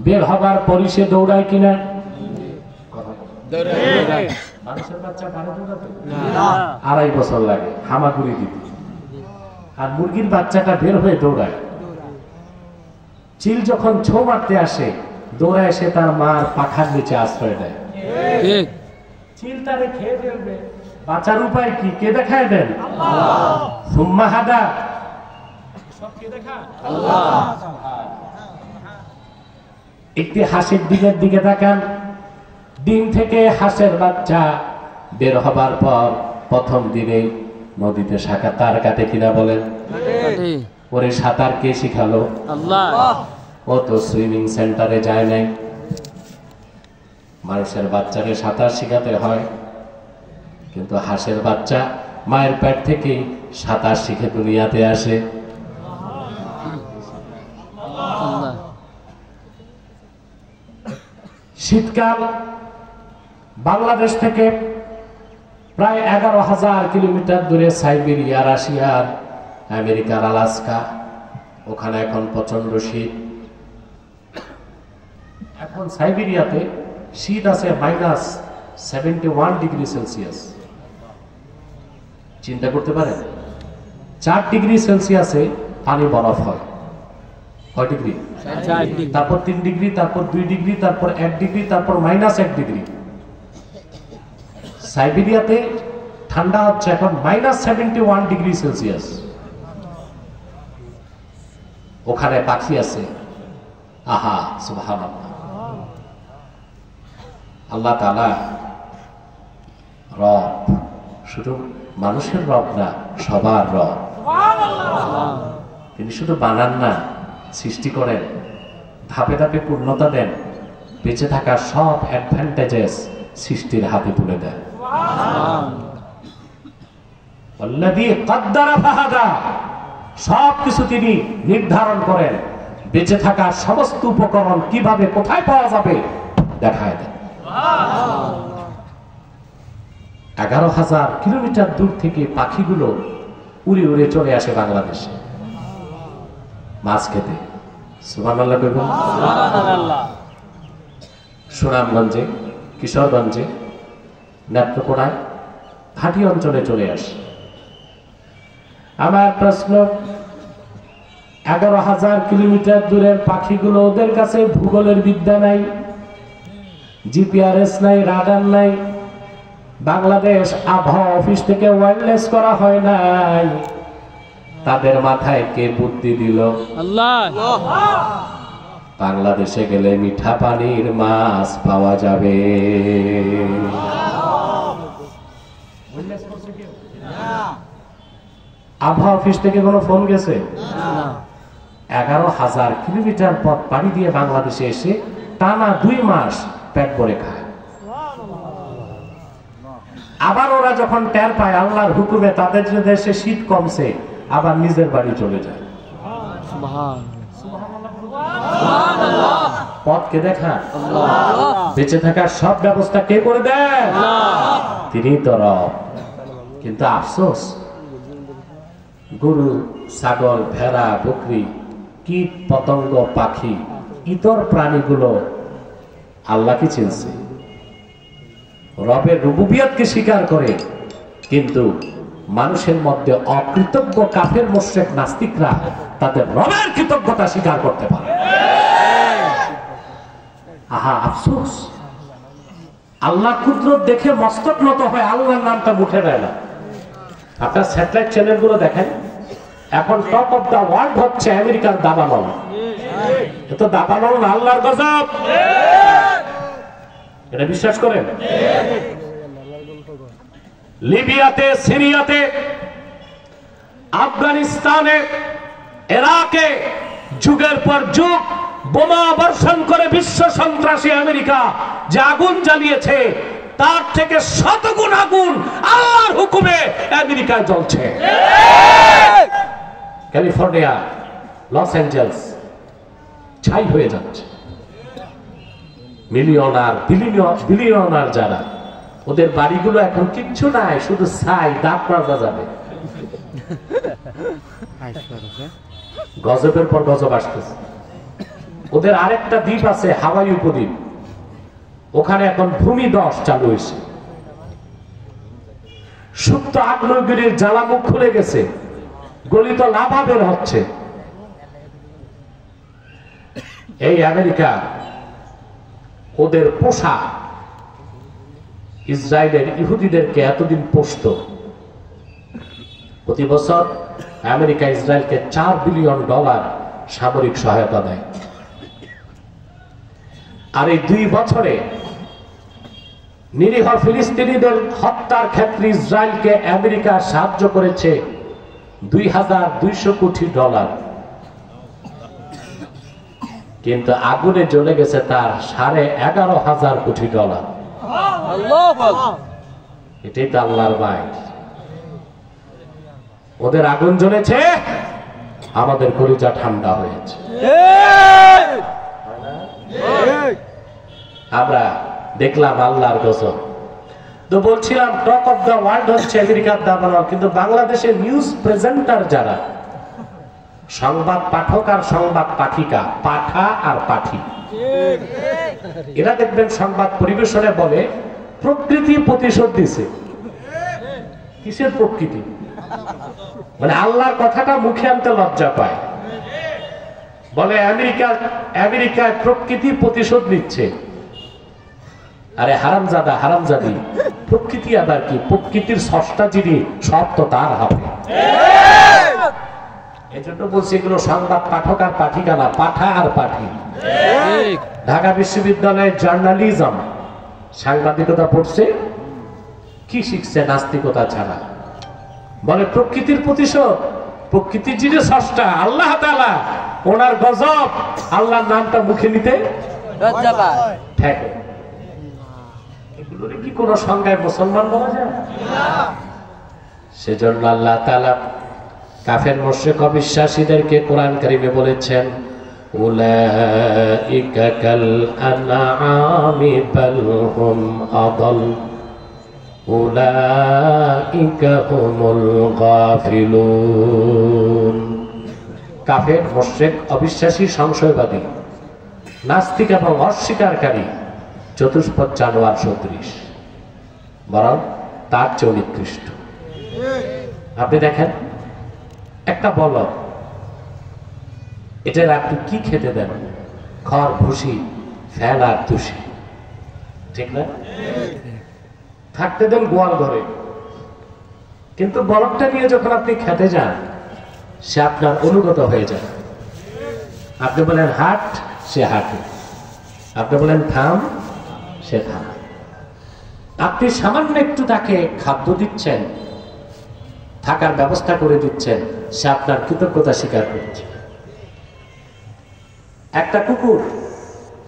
বের হবার পরই সে দৌড়ায় কিনা? মানুষের বাচ্চা আড়াই বছর লাগে হামাগুড়ি দিতে, আর মুরগির বাচ্চাটা বের হয়ে দৌড়ায়। চিল যখন ছো মারতে আসে, দৌড়ায় সে তার মার পাখার নিচে আশ্রয় দেয়। চিল তারে খেয়ে ফেলবে, বাঁচার উপায় কি? কে দেখায় দেন? আল্লাহ। সুম্মা হাদা, সব কে দেখায়? আল্লাহ। একটি হাঁসের ডিমের দিকে তাকান, ডিম থেকে হাঁসের বাচ্চা বের হবার পর প্রথম দিনে নদীতে সাঁতার কাটে কিনা বলেন? ওরে সাঁতার কে শিখালো? আল্লাহ। ও তো সুইমিং সেন্টারে যায় নাই। মানুষের বাচ্চাকে সাঁতার শিখাতে হয়, কিন্তু হাঁসের বাচ্চা মায়ের পেট থেকেই সাঁতার শিখে দুনিয়াতে আসে। শীতকাল, বাংলাদেশ থেকে প্রায় 11,000 কিলোমিটার দূরে সাইবেরিয়া, রাশিয়ার, আমেরিকার আলাস্কা, ওখানে এখন প্রচন্ড শীত। এখন সাইবেরিয়াতে শীত আছে -71°C। চিন্তা করতে পারেন, 4°C পানি বরফ হয়। কয় ডিগ্রি? 4 ডিগ্রি, তারপর 3 ডিগ্রি, তারপর 2 ডিগ্রি, তারপর 1 ডিগ্রি, তারপর -1 ডিগ্রি। সাইবেরিয়াতে ঠান্ডা হচ্ছে এখন -71°C। ওখানে পাখি আছে, আহা সুবহানাল্লাহ। আল্লাহ তাআলা রব, শুধু মানুষের রব না, সবার রব। তিনি শুধু বানান না, সৃষ্টি করেন, ধাপে ধাপে পূর্ণতা দেন, বেঁচে থাকার সব অ্যাডভান্টেজেস সৃষ্টির হাতে তুলে দেন। আল্লাযী কদ্দারা ফাহাদা, সবকিছু তিনি নির্ধারণ করেন, বেঁচে থাকার সমস্ত উপকরণ কিভাবে কোথায় পাওয়া যাবে দেখায় দেন। 11,000 কিলোমিটার দূর থেকে পাখিগুলো উড়ে উড়ে চলে আসে বাংলাদেশে মাছ খেতে। সুবহানাল্লাহ কইবেন? সুবহানাল্লাহ। সুনামগঞ্জে, কিশোরগঞ্জে, নেত্রকোনায়, ঘাটি অঞ্চলে চলে আসে। আমার প্রশ্ন, 11,000 কিলোমিটার দূরের পাখিগুলো, ওদের কাছে ভূগোলের বিদ্যা নাই, জিপিআরএস নাই, রাডার নাই, বাংলাদেশ আবহাওয়া অফিস থেকে ওয়্যারলেস করা হয় নাই, তাদের মাথায় কে বুদ্ধি দিল? আল্লাহ। বাংলাদেশে গেলে মিঠা পানির মাছ পাওয়া যাবে। আবহাওয়া অফিস থেকে কোনো ফোন গেছে? 11,000 কিলোমিটার পথ পাড়ি দিয়ে বাংলাদেশে এসে টানা 2 মাস পেট ভরে খায়। আবার ওরা যখন টের পায় আল্লাহর হুকুমে তাদের দেশে শীত কমছে, আবার নিজের বাড়ি চলে যায়। পথ কে দেখা? বেঁচে থাকার সব ব্যবস্থা কে করে দেন? তিনি তো রব। কিন্তু আফসোস, গরু, ছাগল, ভেড়া, বকরি, কীট পতঙ্গ, পাখি, ইতর প্রাণীগুলো আল্লাহকে চিনছে, রবের রুবুবিয়তকে স্বীকার করে, কিন্তু মানুষের মধ্যে অকৃতজ্ঞ কাফের মুশরিক নাস্তিকরা তাদের রবের কৃতজ্ঞতা স্বীকার করতে পারে। আহা আফসোস, আল্লাহ কুদরত দেখে মস্তক নত হয়, আল্লাহর নামটা মুখে দেয় না। আপনার স্যাটেলাইট চ্যানেলগুলো দেখেন, এখন টপ অফ দা ওয়ার্ল্ড হচ্ছে আমেরিকার দাবানল। এত দাবানল না, আল্লাহর গজব। এটা বিশ্বাস করেন? লিবিয়াতে, সিরিয়াতে, আফগানিস্তানে, ইরাকে যুগের পর যুগ বোমা বর্ষণ করে বিশ্ব সন্ত্রাসী আমেরিকা যে আগুন জ্বালিয়েছে, তার থেকে 100 গুণ আগুন আল্লাহর হুকুমে আমেরিকায় জ্বলছে। ক্যালিফোর্নিয়া, লস অ্যাঞ্জেলস ছাই হয়ে যাচ্ছে। মিলিয়নার, বিলিয়নার যারা, ওদের বাড়িগুলো এখন কিচ্ছু নাই, শুধু ছাই, দাঁত মাজা যাবে। গজবের পর গজব আসতেছে। ওদের আরেকটা দ্বীপ আছে, হাওয়াই উপদ্বীপ, ওখানে এখন ভূমিধস চালু হয়েছে। সুপ্ত আগ্নেয়গিরির জ্বালামুখ খুলে গেছে, গলিত লাভা বের হচ্ছে। এই আমেরিকা ওদের পোষা ইসরায়েলের ইহুদিদেরকে এতদিন পোষত। প্রতি বছর আমেরিকা ইসরায়েলকে $4 বিলিয়ন সামরিক সহায়তা দেয়। আর এই 2 বছরে নিরীহ ফিলিস্তিনিদের হত্যার ক্ষেত্রে ইসরায়েলকে আমেরিকা সাহায্য করেছে $2,200 কোটি। কিন্তু আগুনে জ্বলে গেছে তার $11,500 কোটি। এটাই তো আল্লাহর বাইর। ওদের আগুন জ্বলেছে, আমাদের কলিজা ঠান্ডা হয়েছে। আমরা দেখলাম আল্লাহর গজব। তো বলছিলাম টক অফ দ্য ওয়ার্ল্ড হচ্ছে আমেরিকার দাবানল, কিন্তু বাংলাদেশের নিউজ প্রেজেন্টার যারা, সংবাদ পাঠক আর সংবাদ পাঠিকা, পাঠা আর পাঠি, এরা দেখবেন সংবাদ পরিবেশনে বলে প্রকৃতি প্রতিশোধ দিছে। কিসের প্রকৃতি? মানে আল্লাহর কথাটা মুখে আনতে লজ্জা পায়, বলে আমেরিকায় প্রকৃতি প্রতিশোধ নিচ্ছে। আরে হারামজাদা হারামজাদি, প্রকৃতি আবার কি? প্রকৃতির স্রষ্টা যিনি, সব তো তার হাতে। এজন্য বলছি এগুলো সংবাদ পাঠক আর পাঠিকা না, পাঠা আর পাঠি। ঢাকা বিশ্ববিদ্যালয়ের জার্নালিজম, সাংবাদিকতা পড়ছে, কি শিখছে? নাস্তিকতা ছাড়া। বলে প্রকৃতির প্রতিশোধ, প্রকৃতির যিনি স্রষ্টা আল্লাহ তাআলা, ওনার গজব, আল্লাহর নামটা মুখে নিতে লজ্জা পায়। ঠেকে। এগুলোর কি কোনো সংজ্ঞায় মুসলমান বলা যায়? সেজন্য আল্লাহ তাআলা কাফের মুশরিক অবিশ্বাসীদেরকে কোরআন কারীমে বলেছেন, উলাইকা কাল আনআমি বাল হুম আদাল উলাইকা হুমুল গাফিলুন। কাফের মুশরিক অবিশ্বাসী, সংশয়বাদী, নাস্তিক এবং অস্বীকারী চতুষ্পদ জানোয়ার সদৃশ, বরং তার চেয়ে নিকৃষ্ট। আপনি দেখেন একটা বলদ, এটার আপনি কি খেতে দেন? খড়, ভুসি, ফ্যান আর তুষি, ঠিক না? থাকতে দেন গোয়াল ঘরে, কিন্তু বলদটা নিয়ে যখন আপনি খেতে যান, সে আপনার অনুগত হয়ে যায়। আপনি বলেন হাট, সে হাঁটে। আপনি বলেন থাম, সে থামে। আপনি সামান্য একটু তাকে খাদ্য দিচ্ছেন, থাকার ব্যবস্থা করে দিচ্ছেন, সে আপনার কৃতজ্ঞতা স্বীকার করছে। একটা কুকুর,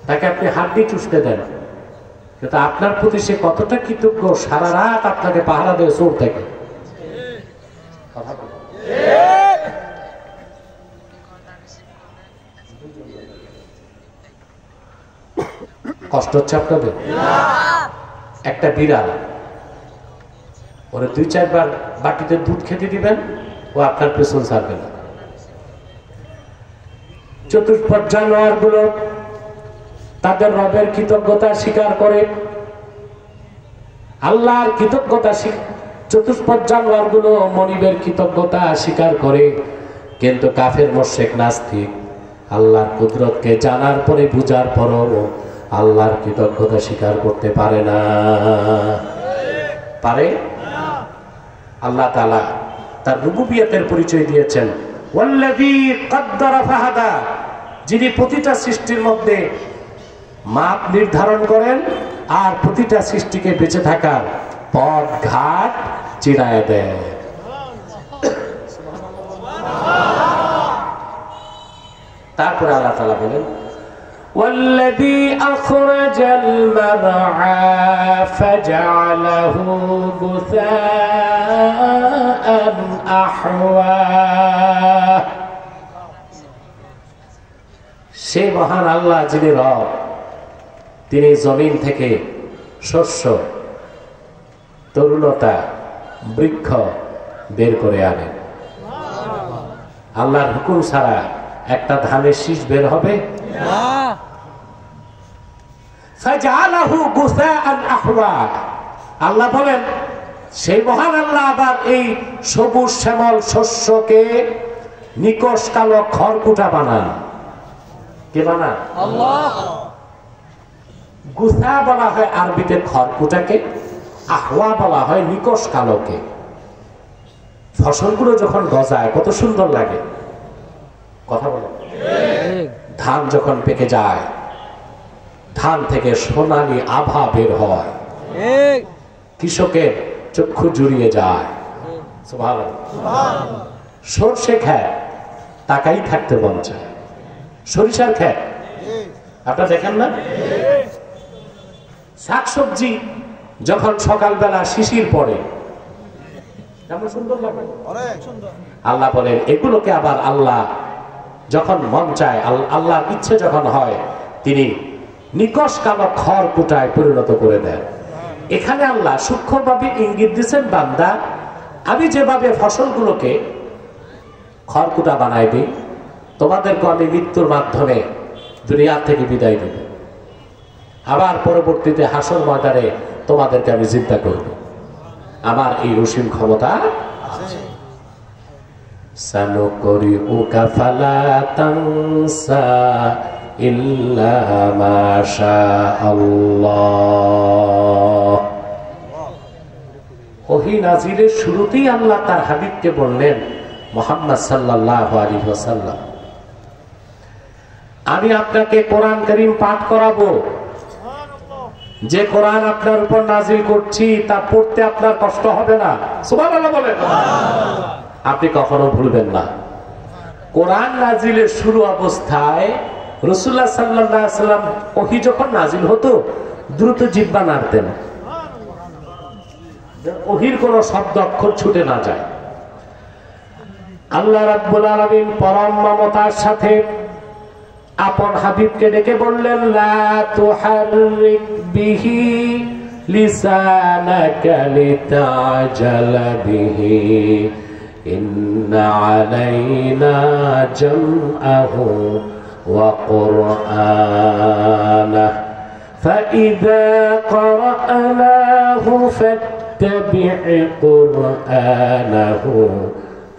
তাকে আপনি হাত দিয়ে চুষতে দেন, কিন্তু আপনার প্রতি সে কতটা কৃতজ্ঞ, সারা রাত আপনাকে পাহারা দিয়ে চোর থাকে। কষ্ট হচ্ছে আপনাদের? একটা বিড়াল, ওরে 2-4 বার বাটিতে দুধ খেতে দিবেন, ও আপনার পেছন ছাড়বে না। চতুষ্পদ জানোয়ার গুলো তাদের রবের কৃতজ্ঞতা স্বীকার করে, আল্লাহর কৃতজ্ঞতা। চতুষ্পদ জানোয়ার গুলো মনিবের কৃতজ্ঞতা স্বীকার করে, কিন্তু কাফের মুশরিক নাস্তিক আল্লাহর কুদরতকে জানার পরে, বুঝার পরও আল্লাহর কৃতজ্ঞতা স্বীকার করতে পারে না। পারে? আল্লাহ তাআলা তার রুবুবিয়তের পরিচয় দিয়েছেন, ওয়াল্লাযী কদ্দারা ফাহাদা, যিনি প্রতিটা সৃষ্টির মধ্যে মাপ নির্ধারণ করেন আর প্রতিটা সৃষ্টিকে বেঁচে থাকার পথ ঘাট চিনায় দেন। তারপরে আল্লাহ তাআলা বলেন, والذي أخرج المرعى فجعله غثاء أحوى। সে মহান আল্লাহ যিনি রব, তিনি জমিন থেকে শস্য, তরুণতা, বৃক্ষ বের করে আনেন। আল্লাহর হুকুম ছাড়া একটা ধানের শীষ বের হবে? আল্লাহ বলেন, সেই মহান আল্লাহ আবার এই সবুজ শ্যামল শস্যকে নিকষ কালো খড়কুটা বানান। কে বানান? আল্লাহ। গুসা বলা হয় আরবিতে খড়কুটাকে, আহওয়া বলা হয় নিকষ কালোকে। ফসলগুলো যখন গজায় কত সুন্দর লাগে, কথা বলে। ধান যখন পেকে যায়, ধান থেকে সোনালী আভা বের হয়, কৃষকের চক্ষু জুড়িয়ে যায়। সরষে খেত তাকাই থাকতে মন চায়, সরিষার খেত আপনারা দেখেন না? শাকসবজি যখন সকালবেলা শিশির পড়ে কেমন সুন্দর লাগে। আল্লাহ বলেন, এগুলোকে আবার আল্লাহ যখন মন চায়, আল্লাহর ইচ্ছে যখন হয়, তিনি নিকষ কালো খড় কুটায় পরিণত করে দেন। এখানে আল্লাহ সূক্ষ্মভাবে ইঙ্গিত দিচ্ছেন, বান্দা আমি যেভাবে ফসলগুলোকে খড়কুটা বানাই দিই, তোমাদেরকে আমি মৃত্যুর মাধ্যমে দুনিয়া থেকে বিদায় দেব, আবার পরবর্তীতে হাসর ময়দানে তোমাদেরকে আমি জিন্দা করব। আমার এই অসীম ক্ষমতা আছে। সানুকরিউকা ফালা তানসা ইল্লা মা শাআল্লাহ। ওহী নাজিলের শুরুতেই আল্লাহ তার হাবিবকে বললেন, মুহাম্মদ সাল্লাল্লাহু আলাইহি ওয়াসাল্লাম, আমি আপনাকে কোরআন কারীম পাঠ করাবো। যে কোরআন আপনার উপর নাজিল করছি তা পড়তে আপনার কষ্ট হবে না। সুবহানাল্লাহ বলেন। আপনি কখনো ভুলবেন না, কোরআন নাজিলের শুরু অবস্থায় রাসূলুল্লাহ সাল্লাল্লাহু আলাইহি ওয়াসাল্লাম ওহী যখন নাজিল হতো দ্রুত জিহ্বা নাড়তেন, ওহীর কোনো শব্দ অক্ষর ছুটে না যায়। আল্লাহ রাব্বুল আলামিন পরম মমতার সাথে আপন হাবিবকে ডেকে বললেন, লা তুহাররিক বিহি লিসানাকা লিতাজালা বিহি ইন্না আলাইনা জামআহু ওয়া কুরআনাহু ফাইযা ক্রাআনাহু ফাত্তাবি' কুরআনাহু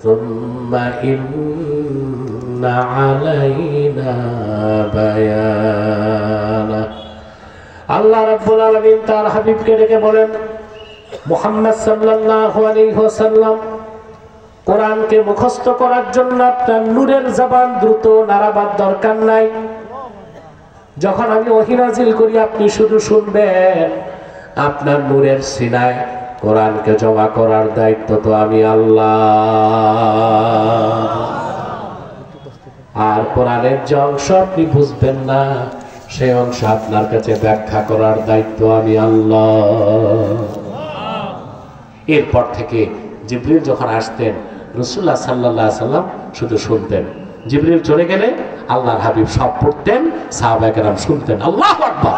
সুম্মা ইন্না আলাইনা বায়ানা। আল্লাহ রাব্বুল আলামিন তার হাবিবকে ডেকে বলেন, মুহাম্মদ সাল্লাল্লাহু আলাইহি ওয়াসাল্লাম, কোরআনকে মুখস্থ করার জন্য আপনার নূরের জবান দ্রুত নাড়াবার দরকার নাই। যখন আমি ওহী নাজিল করি আপনি শুধু শুনবেন। আপনার নূরের সিনায় কোরআনকে জমা করার দায়িত্ব তো আমি আল্লাহ। আর কোরআনের যে অংশ আপনি বুঝবেন না সেই অংশ আপনার কাছে ব্যাখ্যা করার দায়িত্ব আমি আল্লাহ। এরপর থেকে জিবরিল যখন আসতেন রাসূলুল্লাহ সাল্লাল্লাহু আলাইহি ওয়াসাল্লাম শুধু শুনতেন। জিবরিল চলে গেলে আল্লাহর হাবিব সব পড়তেন, সাহাবায়ে কেরাম শুনতেন। আল্লাহু আকবার।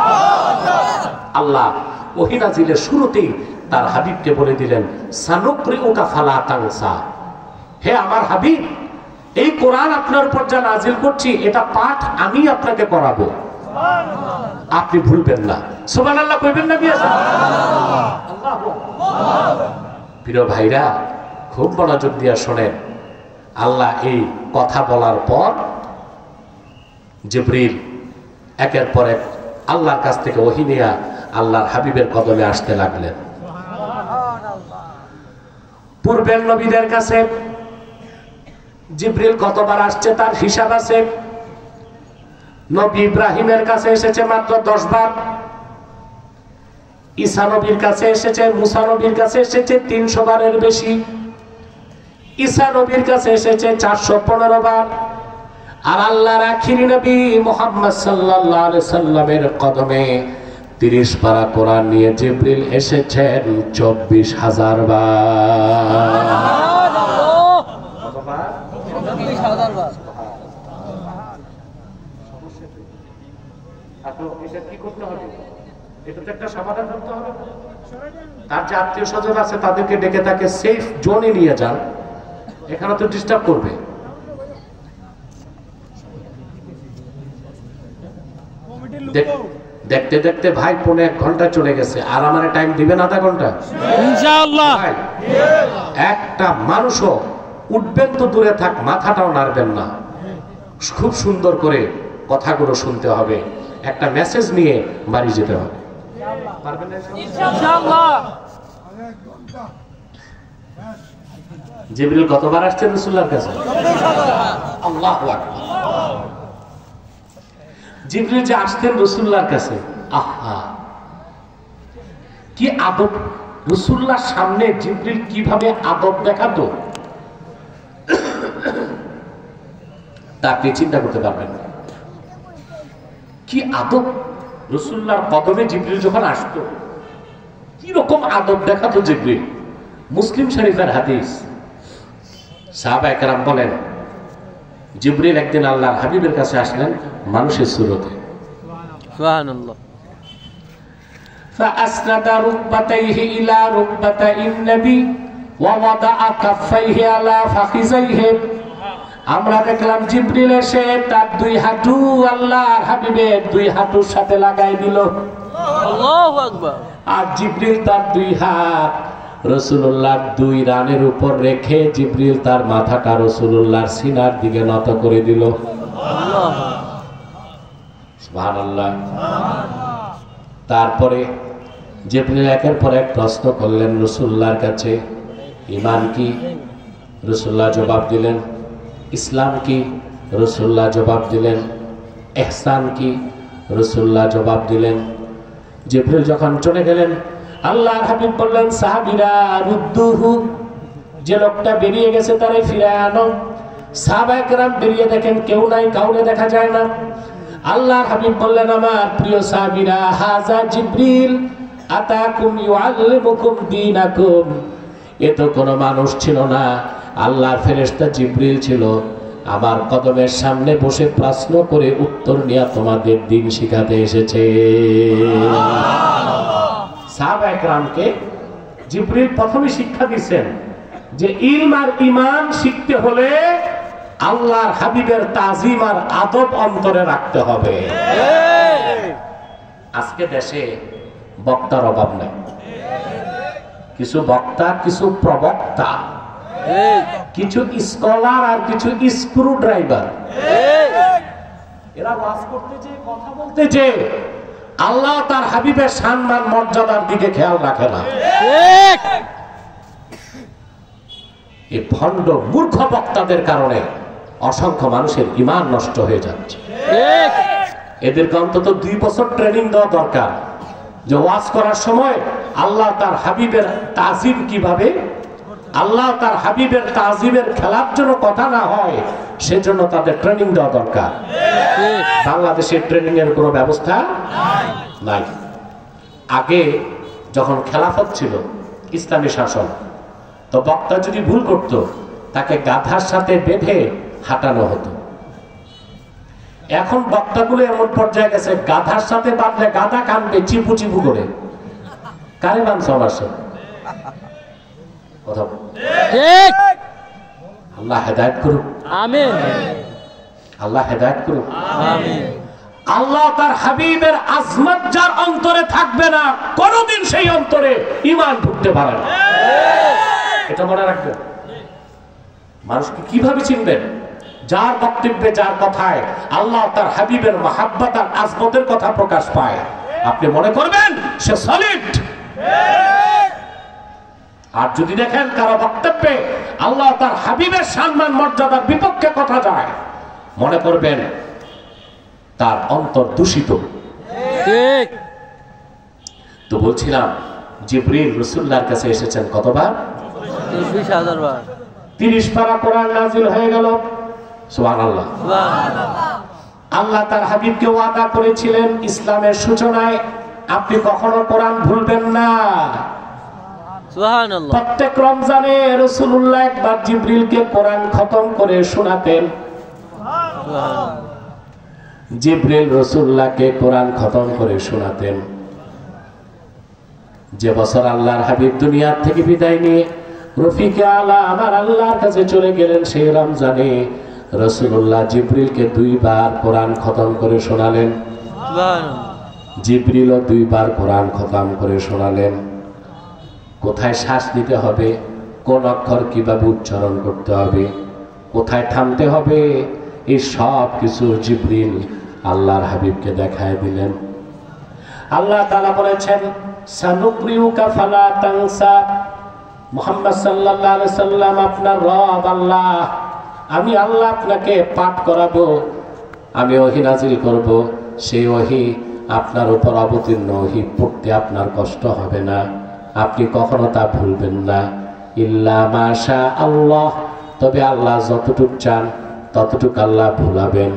আল্লাহ ওহী নাজিলের শুরুতেই তার হাবিবকে বলে দিলেন, সানুকরিউকা ফালা তানসা। হে আমার হাবিব, এই কোরআন আপনার উপর যা নাজিল করছি এটা পাঠ আমি আপনাকে করাবো, আপনি ভুলবেন না। সুবহানাল্লাহ কইবেন না? প্রিয় ভাইরা, খুব মনোযোগ দিয়ে শোনেন। আল্লাহ এই কথা বলার পর জিবরিল একের পর এক আল্লাহর কাছ থেকে ওহী নিয়ে আল্লাহর হাবিবের কদমে আসতে লাগলেন। পূর্বের নবীদের কাছে জিবরিল কতবার আসছে তার হিসাব আছে। নবী ইব্রাহিমের কাছে এসেছে মাত্র 10 বার, ঈসা নবীর কাছে এসেছে, মুসা নবীর কাছে এসেছে 300 বারের বেশি, ঈসা নবীর কাছে এসেছে 415 বার। আর আল্লাহর আখিরি নবী মুহাম্মদ সাল্লাল্লাহু আলাইহি সাল্লামের কদমে 30 পারা কোরআন নিয়ে জিবরিল এসেছেন 24,000 বার। তার যে আত্মীয় স্বজন আছে তাদেরকে ডেকে তাকে সেফ জোনে নিয়ে যান, এখানে তো ডিস্টার্ব করবে। দেখতে দেখতে ভাই 1.5 ঘন্টা চলে গেছে, আর আমার টাইম দিবেন আধা ঘন্টা ইনশাআল্লাহ। একটা মানুষও উঠবেন তো দূরে থাক, মাথাটাও নাড়বেন না। খুব সুন্দর করে কথাগুলো শুনতে হবে, একটা মেসেজ নিয়ে বাড়ি যেতে হবে। জিবরিল কতবার আসছেন রাসূলুল্লাহর কাছে? আল্লাহু আকবার। জিবরিল যে আসতেন রাসূলুল্লাহর কাছে, আহা কি আদব! রাসূলুল্লাহর সামনে জিবরিল কিভাবে আদব দেখাতো তা আপনি চিন্তা করতে পারবেন না। কি আদব! রাসূলুল্লাহর কদমে জিবরিল যখন আসতো কি রকম আদব দেখাতো জিবরিল। মুসলিম শরীফের হাদিস। সাহাবায়ে কেরাম বলেন, জিবরিল একদিন আল্লাহর হাবিবের কাছে আসলেন মানুষের সুরতে। সুবহানাল্লাহ। فأسند ركبتيه إلى ركبتي النبي ووضع كفيه على فخذيه। আমরা দেখলাম জিবরিল এসে তার দুই হাঁটু আল্লাহর হাবিবের দুই হাঁটুর সাথে লাগাই দিল। আল্লাহু আকবার। আর জিবরিল তার দুই হাত রাসূলুল্লাহর দুই রানের উপর রেখে জিবরিল তার মাথাটা রাসূলুল্লাহর সিনার দিকে নত করে দিল। আল্লাহ সুবহানাল্লাহ। তারপরে জিবরিল একের পর এক প্রশ্ন করলেন রাসূলুল্লাহর কাছে, ঈমান কি? রাসূলুল্লাহ জবাব দিলেন। ইসলাম কি? রাসূলুল্লাহ জবাব দিলেন। ইহসান কি? রাসূলুল্লাহ জবাব দিলেন। জিবরিল যখন চলে গেলেন আল্লাহর হাবিব বললেন, সাহাবীরা রুদ্দুহু, যে লোকটা বেরিয়ে গেছে তারে ফিরায় আনো। সাহাবায়ে কেরাম বেরিয়ে দেখেন কেউ নাই, কাউকে দেখা যায় না। আল্লাহর হাবিব বললেন, আমার প্রিয় সাহাবীরা, হাজা জিবরিল আতাকুম ইউআল্লিমুকুম দীনাকুম। এ তো কোনো মানুষ ছিল না, আল্লাহর ফেরেশতা জিবরিল ছিল। আমার কদমের সামনে বসে প্রশ্ন করে উত্তর নিয়ে তোমাদের দিন শিখাতে এসেছে। সাহাবায়ে কেরামকে জিবরিল প্রথমে শিক্ষা দিয়েছেন যে ইলম আর ঈমান শিখতে হলে আল্লাহর হাবিবের তাজিম আর আদব অন্তরে রাখতে হবে। আজকে দেশে বক্তার অভাব নেই, কিছু বক্তা, কিছু প্রবক্তা, কিছু স্কলার আর কিছু স্ক্রু ড্রাইভার, এরা ওয়াজ করতে যে কথা বলতে যে আল্লাহ তার হাবিবের সম্মান মর্যাদার দিকে খেয়াল রাখে না। এই ভণ্ড মূর্খ বক্তাদের কারণে অসংখ্য মানুষের ঈমান নষ্ট হয়ে যাচ্ছে। এদেরকে অন্তত 2 বছর ট্রেনিং দেওয়া দরকার, যে ওয়াজ করার সময় আল্লাহ তার হাবিবের তাজিম কিভাবে, আল্লাহ তার হাবিবের তাজিমের খেলার জন্য কথা না হয় সেজন্য তাদের ট্রেনিং দেওয়া দরকার। বাংলাদেশের ট্রেনিং এর কোনো ব্যবস্থা নাই। আগে যখন খেলাফত ছিল, ইসলামী শাসন, তো বক্তা যদি ভুল করত তাকে গাধার সাথে বেঁধে হাঁটানো হতো। এখন বক্তাগুলো এমন পর্যায়ে গেছে, গাধার সাথে বাঁধলে গাধা কানবে চিপু চিপু করে। কারে বাঁধছে আমার সাথে? আল্লাহ হেদায়েত করুক, আমিন। আল্লাহ হেদায়েত করুক, আমিন। আল্লাহ তার হাবিবের আজমত যার অন্তরে থাকবে না, কোনদিন সেই অন্তরে ঈমান ঢুকতে পারে না। এটা মনে রাখবেন। মানুষকে কিভাবে চিনবেন? যার বক্তব্যে, যার কথায় আল্লাহ তার হাবিবের মাহাব্বত আর আজমতের কথা প্রকাশ পায়, আপনি মনে করবেন সে সলিড। আর যদি দেখেন কারো বক্তব্যে আল্লাহ তার হাবিবের সম্মান মর্যাদার বিপক্ষে কথা যায়, মনে করবেন তার অন্তর দূষিত। ঠিক। তো বলছিলাম জিবরিল রাসূলুল্লাহর কাছে এসেছেন কতবার? 20,000 বার। 30 পারা কোরআন নাযিল হয়ে গেল। সুবহানাল্লাহ। আল্লাহ তার হাবিবকে ওয়াদা করেছিলেন ইসলামের সূচনায়, আপনি কখনো কোরআন ভুলবেন না। সুবহানাল্লাহ। প্রত্যেক রমজানে রাসূলুল্লাহ একবার জিবরিলকে কোরআন খতম করে শোনাতেন। জিবরিল রাসূলুল্লাহকে কোরআন খতম করে শোনাতেন। যে বছর আল্লাহর হাবিব দুনিয়া থেকে বিদায় নিয়ে রফিকে আলা আমার আল্লাহর কাছে চলে গেলেন, সেই রমজানে রাসূলুল্লাহ জিবরিলকে 2 বার কোরআন খতম করে শোনালেন। জিবরিলও 2 বার কোরআন খতম করে শোনালেন। কোথায় শ্বাস নিতে হবে, কোন অক্ষর কিভাবে উচ্চারণ করতে হবে, কোথায় থামতে হবে, এই সব কিছু জিবরিল আল্লাহর হাবিবকে দেখায় দিলেন। আল্লাহ তাআলা বলেছেন, সানুকরিউকা ফালা তানসা। মুহাম্মদ সাল্লাল্লাহু আলাইহি সাল্লাম আপনার রব আল্লাহ, আমি আল্লাহ আপনাকে পাঠ করাবো, আমি ওহী নাযিল করব, সেই ওহী আপনার উপর অবতীর্ণ ওহী পড়তে আপনার কষ্ট হবে না, আপনি কখনো তা ভুলবেন না। ইল্লা মাশা আল্লাহ, তবে আল্লাহ যতটুক চান ততটুক আল্লাহ ভুলাবেন।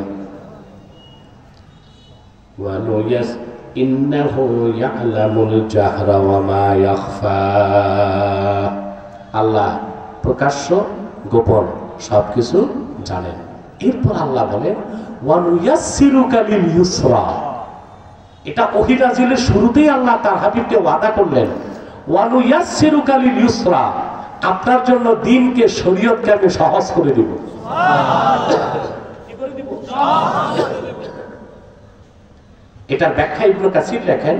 ওয়ানুয়াস ইন্নাহু ইয়ালামুল জাহরা ওয়া মা ইয়াখফা। আল্লাহ প্রকাশ্য গোপন সবকিছু জানেন। এরপর আল্লাহ বলেন ওয়ানুয়াসসিরুকা লিল ইউসরা। এটা ওহী নাযিলের শুরুতেই আল্লাহ তার হাবিবকে ওয়াদা করলেন, ওয়ানুয়াসসিরুকা লিল ইউসরা, আপনার জন্য দ্বীনকে, শরীয়তকে আমি সহজ করে দেব। কি করে দিব? এটার ব্যাখ্যা ইবনে কাসির লেখেন,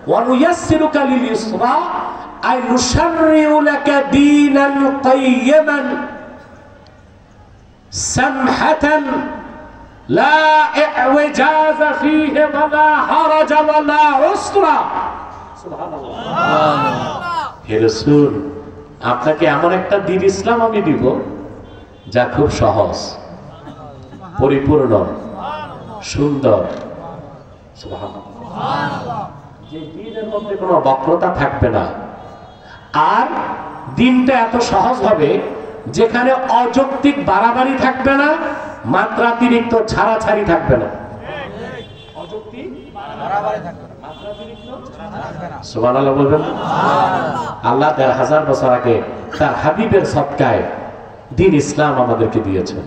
ওয়া নুয়াসসিরুকা লিল ইসরা আই নুশাররিউ লাকা দীনান কাইয়্যিমান সামহাতান লা ই'ওয়াজাজ ফীহি ওয়া লা হারাজ ওয়া লা উসরা। সুবহানাল্লাহ। হে রাসূল, আপনাকে এমন একটা দ্বীন ইসলাম আমি দিব যা খুব সহজ, পরিপূর্ণ, সুন্দর। সুবহানাল্লাহ। যে দ্বীনের মধ্যে কোনো বক্রতা থাকবে না, আর দ্বীনটা এত সহজ হবে যেখানে অযৌক্তিক বাড়াবাড়ি থাকবে না, মাত্রাতিরিক্ত ছাড়াছাড়ি থাকবে না। অযৌক্তিক বাড়াবাড়ি থাকবে না, মাত্রাতিরিক্ত থাকবে না। সুবহানাল্লাহ বলবেন। আল্লাহ ১,৫০০ বছর আগে তার হাবিবের সদকায় দ্বীন ইসলাম আমাদেরকে দিয়েছেন।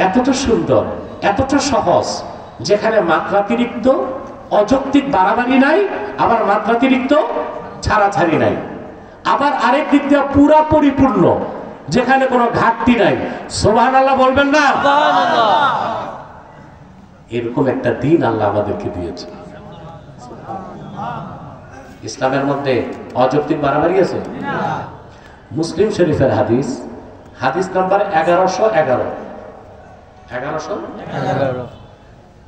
এতটা সুন্দর, এতটা সহজ, যেখানে মাত্রাতিরিক্ত অযৌক্তিক বাড়াবাড়ি নাই, আবার মাত্রাতিরিক্ত ছাড়াছাড়ি নাই, আবার আরেক দিক দিয়ে পুরা পরিপূর্ণ, যেখানে কোনো ঘাটতি নাই। সুবহানাল্লাহ বলবেন না? এরকম একটা দিন আল্লাহ আমাদেরকে দিয়েছে। ইসলামের মধ্যে অযৌক্তিক বাড়াবাড়ি আছে? মুসলিম শরীফের হাদিস, হাদিস নাম্বার 1111।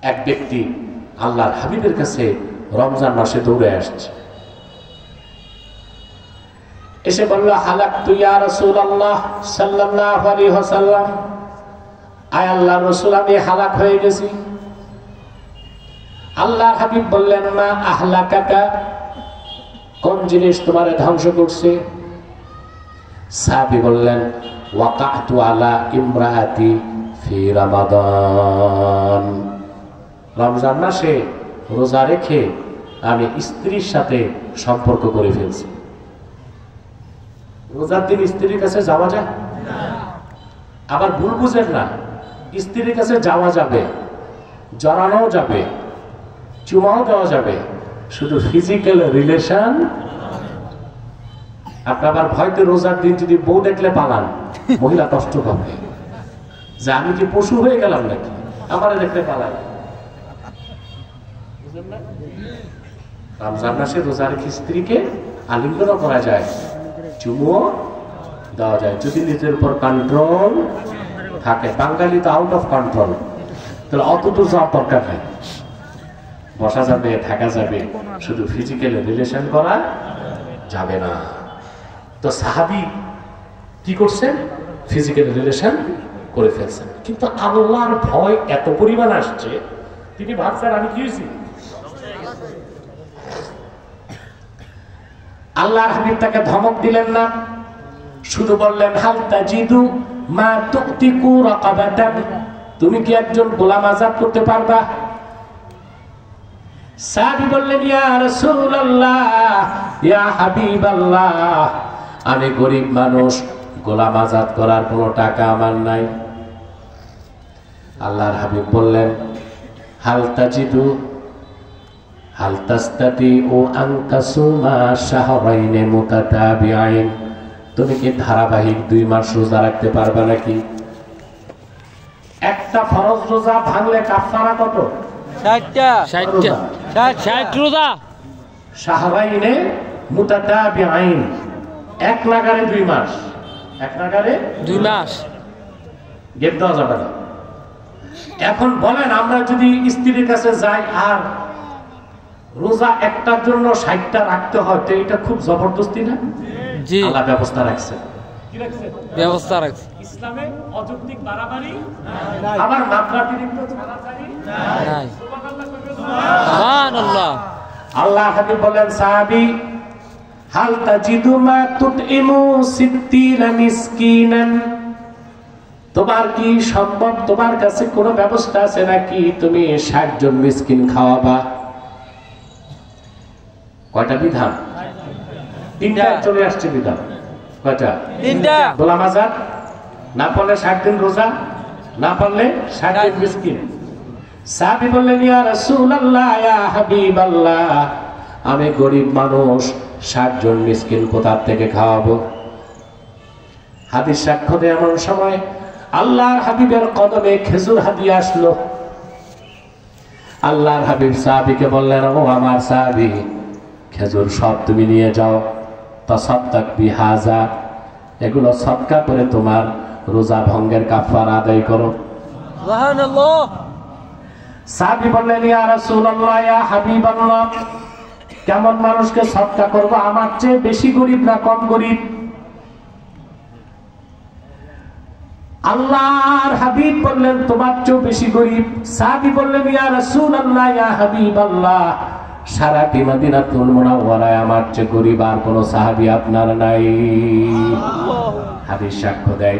এক ব্যক্তি আল্লাহর হাবিবের কাছে রমজান মাসে দৌড়ে আসছে, এসে বলল, হালাকতু ইয়া রাসূলুল্লাহ সাল্লাল্লাহু আলাইহি ওয়াসাল্লাম, আয় আল্লাহর রাসূল, আমি হালাক হয়ে গেছি। আল্লাহর হাবিব বললেন, মা আহলাকাকা, কোন জিনিস তোমারে ধ্বংস করছে? সাহাবী বললেন, ওয়াকাতু আলা ইমরাআতি ফি রমাদান, রমজান মাসে রোজা রেখে আমি স্ত্রীর সাথে সম্পর্ক করে ফেলছি। রোজার দিন স্ত্রীর কাছে যাওয়া যায়? আবার ভুল বুঝেন না, স্ত্রীর কাছে যাওয়া যাবে, জড়ানোও যাবে, চুমাও দেওয়া যাবে, শুধু ফিজিক্যাল রিলেশন। আপনি আবার ভয়তে রোজার দিন যদি বউ দেখলে পালান, মহিলা কষ্ট পাবে যে আমি কি পশু হয়ে গেলাম নাকি, আমার দেখলে পালাই। রমজান মাসে রোজা রেখে স্ত্রীকে আলিঙ্গন করা যায়, চুমুও দেওয়া যায়, যদি নিজের উপর কন্ট্রোল থাকে। বাঙালি তো আউট অফ কন্ট্রোল, তাহলে অতটুকু যাওয়ার দরকার নেই। বসা যাবে, থাকা যাবে, শুধু ফিজিক্যাল রিলেশন করা যাবে না। তো সাহাবী কি করছেন? ফিজিক্যাল রিলেশন করে ফেলছেন, কিন্তু আল্লাহর ভয় এত পরিমাণ আসছে, তিনি ভাবছেন আমি কি হয়েছি? আল্লাহর হাবিব তাকে ধমক দিলেন না, শুধু বললেন, হাল তাজিদু মা তুতিকু রাকাবাতান, তুমি কি একজন গোলাম আজাদ করতে পারবা? সাহাবী বললেন, ইয়া রাসূলুল্লাহ, ইয়া হাবিবাল্লাহ, আমি গরিব মানুষ, গোলাম আজাদ করার কোনো টাকা আমার নাই। আল্লাহর হাবিব বললেন, হাল তাজিদু হাল তাস্তাতিউ আন তাসুমা শাহরাইন মুতাতাবিআইন, তুমি কি ধারাবাহিক 2 মাস রোজা রাখতে পারবে নাকি? একটা ফরজ রোজা ভাঙলে কাফারা কত? 60 রোজা। শাহরাইনে মুতাতাবিআইন, এক লাগারে 2 মাস, এক লাগারে 2 মাস গেপ দেওয়া যাবে না। এখন বলেন, আমরা যদি স্ত্রীর কাছে যাই আর রোজা একটার জন্য 60টা রাখতে হয়, তো এটা খুব জবরদস্তি না? জি, আল্লাহ ব্যবস্থা রাখছে। কি রাখছে? ব্যবস্থা রাখছে। ইসলামে অযৌক্তিক বাড়াবাড়ি নাই, আবার মাত্রাতিরিক্ত ছাড়াছাড়ি নাই। সুবহানাল্লাহ। আল্লাহ হাবিব বলেন, সাহাবী, হাল তাজিদু মা তুতইমু 60 মিসকিনান, তোমার কি সম্ভব, তোমার কাছে কোনো ব্যবস্থা আছে নাকি তুমি 60 জন মিসকিন খাওয়াবা? কয়টা বিধান? 3টা চলে আসছে বিধান। কয়টা? 3টা। গোলাম আজাদ, না পারলে 60 দিন রোজা, না পারলে 60 দিন মিসকিন। সাহাবী বললেন, ইয়া রাসূলুল্লাহ, ইয়া হাবিবাল্লাহ, আমি গরিব মানুষ, 60 জন মিসকিন কোথা থেকে খাওয়াবো? হাদিস সাক্ষ্য দেয়, এমন সময় আল্লাহর হাবিবের কদমে খেজুর হাদিয়া আসলো। আল্লাহর হাবিব সাহাবীকে বললেন, ও আমার সাহাবী, খেজুর সব তুমি নিয়ে যাও, তাসাদদাক বিহাযা, এগুলো সদকা করে তোমার রোজা ভঙ্গের কাফারা আদায় করো। সুবহানাল্লাহ। সাহাবী বললেন, ইয়া রাসূলুল্লাহ, ইয়া হাবিবাল্লাহ, কেমন মানুষকে সদকা করব? আমার চেয়ে বেশি গরিব না কম গরিব? আল্লাহর হাবিব বললেন, তোমার চেয়ে বেশি গরিব। সাহাবী বললেন, ইয়া রাসূলুল্লাহ, ইয়া হাবিবাল্লাহ, সারা মদিনাতুল মুনাওয়ারায় আমার চেয়ে গরিব আর কোন সাহাবী আপনার নাই। হাদিস সাক্ষ্য দেয়,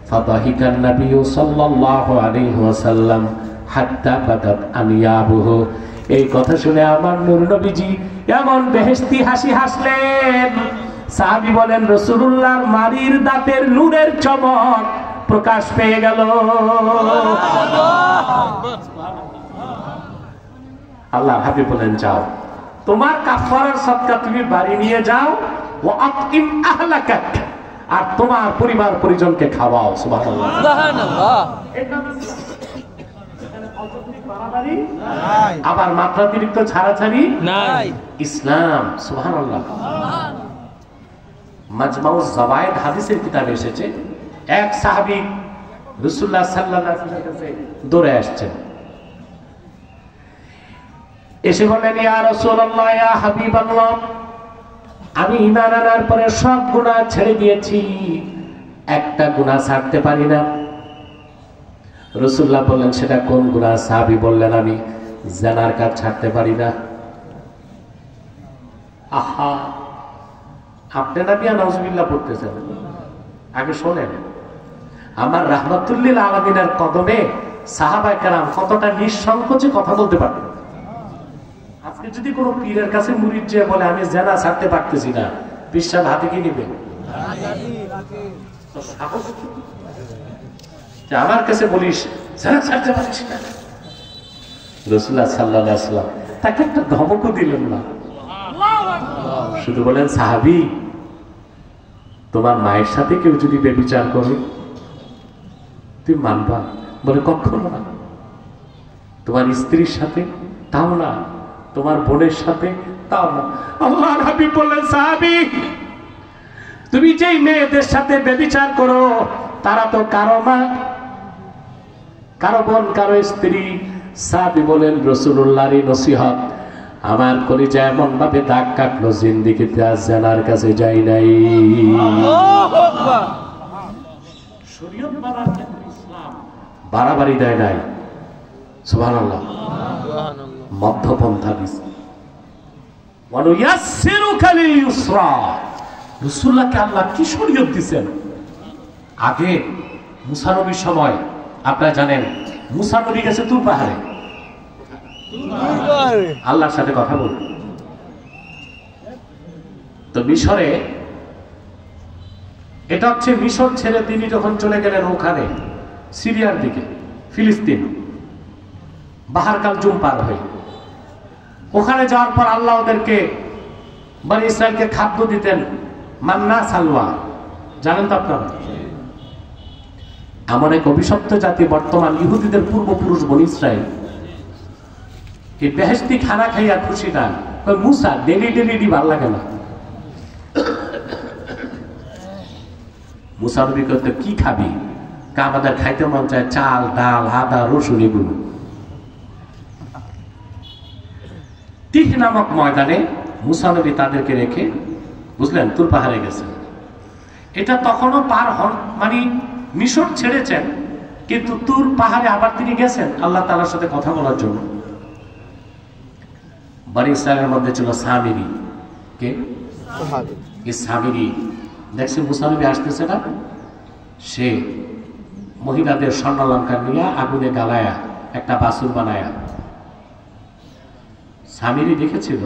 ফাদাহিকান নবী সাল্লাল্লাহু আলাইহি ওয়াসাল্লাম হাত্তা বাদাত আনিয়াবুহু। এই কথা শুনে আমার নূর নবীজি এমন বেহেশতি হাসি হাসলেন। সাহাবী বলেন, রাসূলুল্লাহর মারির দাঁতের নূরের চমক প্রকাশ পেয়ে গেল। আল্লাহ হাবিব বলেন, যাও, তোমার কাফারার সদকা তুমি বাড়ি নিয়ে যাও, ওয়া আতইম আহলাকা, আর তোমার পরিবার পরিজনকে খাওয়াও। সুবহানাল্লাহ, সুবহানাল্লাহ। আবার মাত্রাতিরিক্ত ছাড়াছাড়ি নাই। ইসলাম। সুবহানাল্লাহ। মাজমাউজ জাওয়ায়েদ হাদিসের কিতাবে এসেছে, এক সাহাবী রাসূলুল্লাহ সাল্লাল্লাহু আলাইহি ওয়াসাল্লামের কাছে দৌড়ে আসছেন, এসে বললেন, ইয়া রাসূলুল্লাহ, ইয়া হাবিবাল্লাহ, আমি ঈমান আনার পরে সব গুনাহ ছেড়ে দিয়েছি, একটা গুনাহ ছাড়তে পারি না। রাসূলুল্লাহ বললেন, সেটা কোন গুনাহ? সাহাবী বললেন, আমি জিনার কাজ ছাড়তে পারি না। আহা, আপনি নবী নাউজুবিল্লাহ পড়তেছেন, আগে শোনেন। আমার রাহমাতুল লিল আলামিনের কদমে সাহাবায়ে কেরাম কতটা নিঃসংকোচে কথা বলতে পারতেন। আজকে যদি কোনো পীরের কাছে মুরিদ যে বলে আমি জিনা ছাড়তে পারতেছি না, বিশ্বাস হাতে কি নিবে? আমার কাছে বলিস জিনা ছাড়তে পারিস না, রাসূলুল্লাহ সাল্লাল্লাহু আলাইহি ওয়াসাল্লাম তাকে একটা ধমকও দিলেন না, শুধু বলেন, সাহাবী, তোমার মায়ের সাথে কেউ যদি ব্যভিচার করে তুমি মানবা? বলে, কখনো না। তোমার স্ত্রীর সাথে? তাও না। তোমার বোনের সাথে? তাও না। আল্লাহর হাবিব বললেন, সাহাবী, তুমি যেই মেয়েদের সাথে ব্যভিচার করো তারা তো কারো মা, কারো বোন, কারো স্ত্রী। সাহাবী বলেন, রাসূলুল্লাহর নসিহত আমার কলিজা এমন ভাবে দাগ কাটলো, জিন্দেগিতে আজ জিনার কাছে যাই নাই। আল্লাহু আকবার। শরীয়ত মানার ক্ষেত্রে ইসলাম বাড়াবাড়ি দেয় নাই। সুবহানাল্লাহ। মধ্যপন্থা দিছে। ওয়ানুয়াসসিরুকা লিল ইউসরা, রাসূলুল্লাহকে আল্লাহ কি শরীয়ত দিবেন? আগে মুসা নবীর সময় আপনারা জানেন, মুসা নবী গেছে তুর পাহাড়ে আল্লাহর সাথে কথা বলতে। তো মিশরে, এটা হচ্ছে মিশর ছেড়ে তিনি যখন চলে গেলেন ওখানে সিরিয়ার দিকে, ফিলিস্তিন, বাহার কালজুম পার হয়ে ওখানে যাওয়ার পর আল্লাহ ওদেরকে, বনি ইসরায়েলকে খাদ্য দিতেন, মান্না সালওয়া, জানেন তো আপনারা? এমন এক অভিশপ্ত জাতি বর্তমান ইহুদিদের পূর্বপুরুষ বনি ইসরায়েল, এই বেহেশতি খানা খাইয়া খুশি না। মুসা ডেলি ডেলি ভাল লাগে না। মুসা নবী করতে, কি খাবি? আমাদের খাইতে মন চায় চাল, ডাল, আদা, রসুন, এগুলো। তিহ নামক ময়দানে মুসা নবী তাদেরকে রেখে, বুঝলেন, তুর পাহাড়ে গেছেন। এটা তখনও পার হন, মানে মিশর ছেড়েছেন, কিন্তু তুর পাহাড়ে আবার তিনি গেছেন আল্লাহ তাআলার সাথে কথা বলার জন্য। বনি ইসরায়েলের মধ্যে ছিল সামিরি। কে? সামিরি দেখছে মুসা নবী আসতেছে না, সে মহিলাদের স্বর্ণালঙ্কার নিয়ে আগুনে গালায়া একটা বাসুর বানায়া। সামিরি দেখেছিল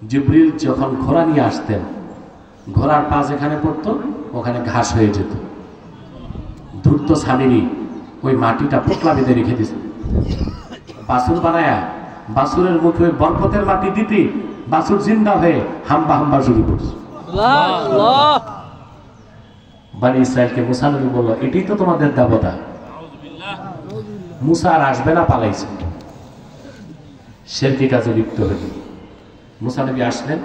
জিবরিল যখন ঘোড়া নিয়ে আসতেন, ঘোড়ার পা যেখানে পড়তো ওখানে ঘাস হয়ে যেত। ধূর্ত সামিরি ওই মাটিটা পোকলা বেঁধে রেখে দিছে, বাসুর বানায়া বাসুরের মুখে ওই বরকতের মাটি দিতে বাসুর জিন্দা হয়ে হাম্বা হাম্বা শুরু করছে। বনি ইসরায়েলকে মুসা নবী বলল, এটাই তো তোমাদের দেবতা। মুসা আর আসবে না, পালাইছে, শিরকি কাজে লিপ্ত হয়ে। মুসা নবী আসলেন,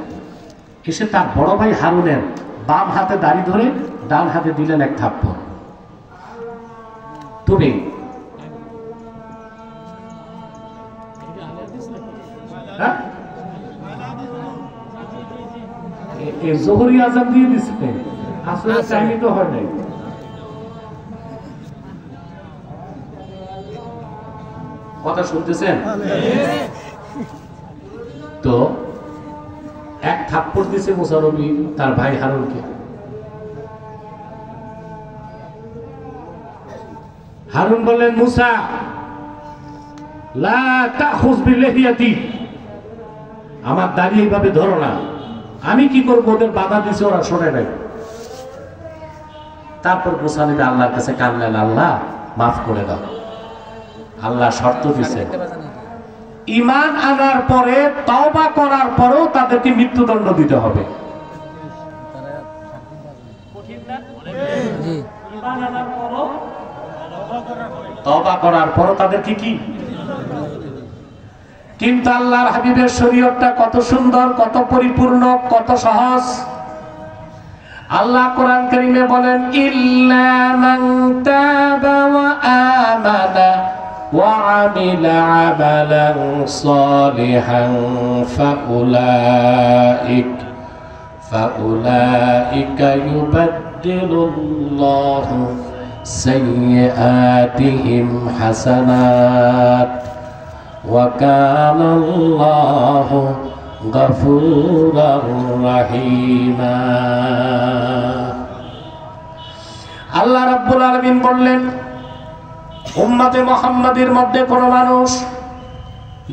এসে তার বড় ভাই হারুনের বাম হাতে দাড়ি ধরে ডান হাতে দিলেন এক থাপ্পড়। তুমি জোহরি আজান দিয়ে দিচ্ছে, আসলে টাইমই তো হয় নাই। কথা শুনতেছেন তো? এক থাপ্পড় দিছে মুসা নবী তার ভাই হারুনকে। হারুন বললেন, মুসা লা তাখুজ বিলিহিয়াতি, আমার দাড়ি এইভাবে ধরো না, আমি কি করবো? ওদের বাধা দিছে, ওরা শোনে নাই। তারপর মুসা নবী আল্লাহর কাছে কাঁদলেন, আল্লাহ মাফ করে দাও। আল্লাহ শর্ত দিছে, ঈমান আনার পরে, তওবা করার পরেও তাদেরকে মৃত্যুদণ্ড দিতে হবে। তওবা করার পরও তাদেরকে কি? কিন্তু আল্লাহর হাবিবের শরীয়তটা কত সুন্দর, কত পরিপূর্ণ, কত সহজ। আল্লাহ কোরআন কারীমে বলেন, ইল্লা মান তাবা ওয়া আমানা ওয়া আমিলা আমালান সালিহান ফাউলাইকা ইউবাদদিলুল্লাহু সাইয়্যাতিহিম হাসানাত ওয়া কানা আল্লাহু গফুরার রহিমা। আল্লাহ রাব্বুল আলামিন বললেন, উম্মতে মুহাম্মাদের মধ্যে কোন মানুষ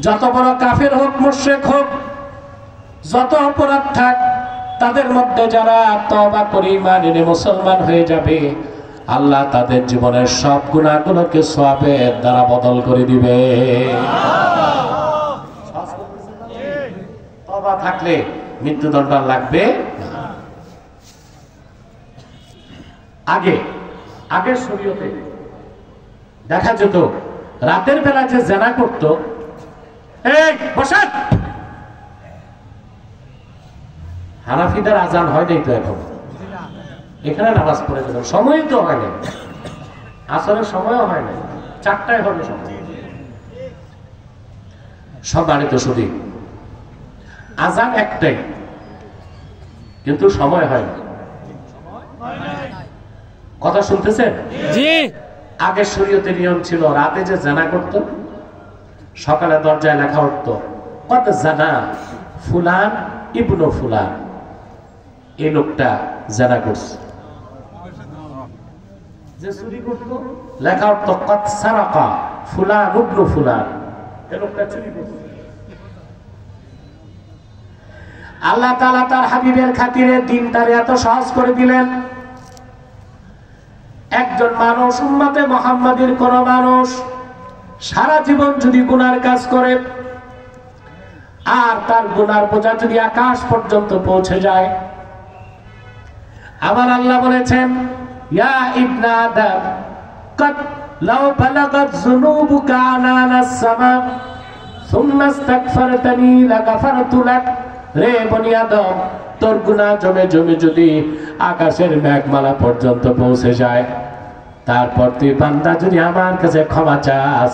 যত বড় কাফের হোক, মুশরিক হোক, যত অপরাধ থাক, তাদের মধ্যে যারা তওবা করে ঈমান এনে মুসলমান হয়ে যাবে, আল্লাহ তাদের জীবনের সব গুনাহগুলোকে সওয়াবের দ্বারা বদল করে দিবে। তওবা থাকলে মৃত্যুদণ্ড লাগবে না। আগের শরীয়তে দেখা যেত, রাতের বেলা যে জেনা করত, এই বসেন, হানাফিদের আজান হয় নাই তো এখন, এখানে নামাজ পড়ে যেত, সময় তো হয় নাই, আসরের সময়ও হয় নাই, 4টায় হবে সময়। সব বাড়িতে শুধু আজান একটাই, কিন্তু সময় হয় না। কথা শুনতেছেন? জি। আগের শরীয়তে নিয়ম ছিল, রাতে যে জানা করত, সকালে দরজায় লেখা উঠত, কত জানা ফুলান ইবনু ফুলান, এই লোকটা জানা করছে। যে চুরি করত, লেখা উঠত কত সারাকা ফুলান ইবনু ফুলান, এই লোকটা চুরি করছে। আল্লাহ তাআলা তার হাবিবের খাতিরে দিনটারে এত সহজ করে দিলেন। একজন মানুষ, উম্মতে মুহাম্মাদের কোন মানুষ সারা জীবন যদি গুনার কাজ করে, আর তার গুনার বোঝা যদি আকাশ পর্যন্ত পৌঁছে যায়, আমার আল্লাহ বলেছেন, ইয়া ইবনা আদম কদ লাউ বালাগাত যুনুবুকা আনানাস সামা সুম্মা ইস্তাগফারতানি লাগাফারতু লাক। রে বনি আদম, তোর গুনাহ জমে জমে যদি আকাশের মেঘমালা পর্যন্ত পৌঁছে যায়, তারপর তুই বান্দা যদি আমার কাছে ক্ষমা চাস,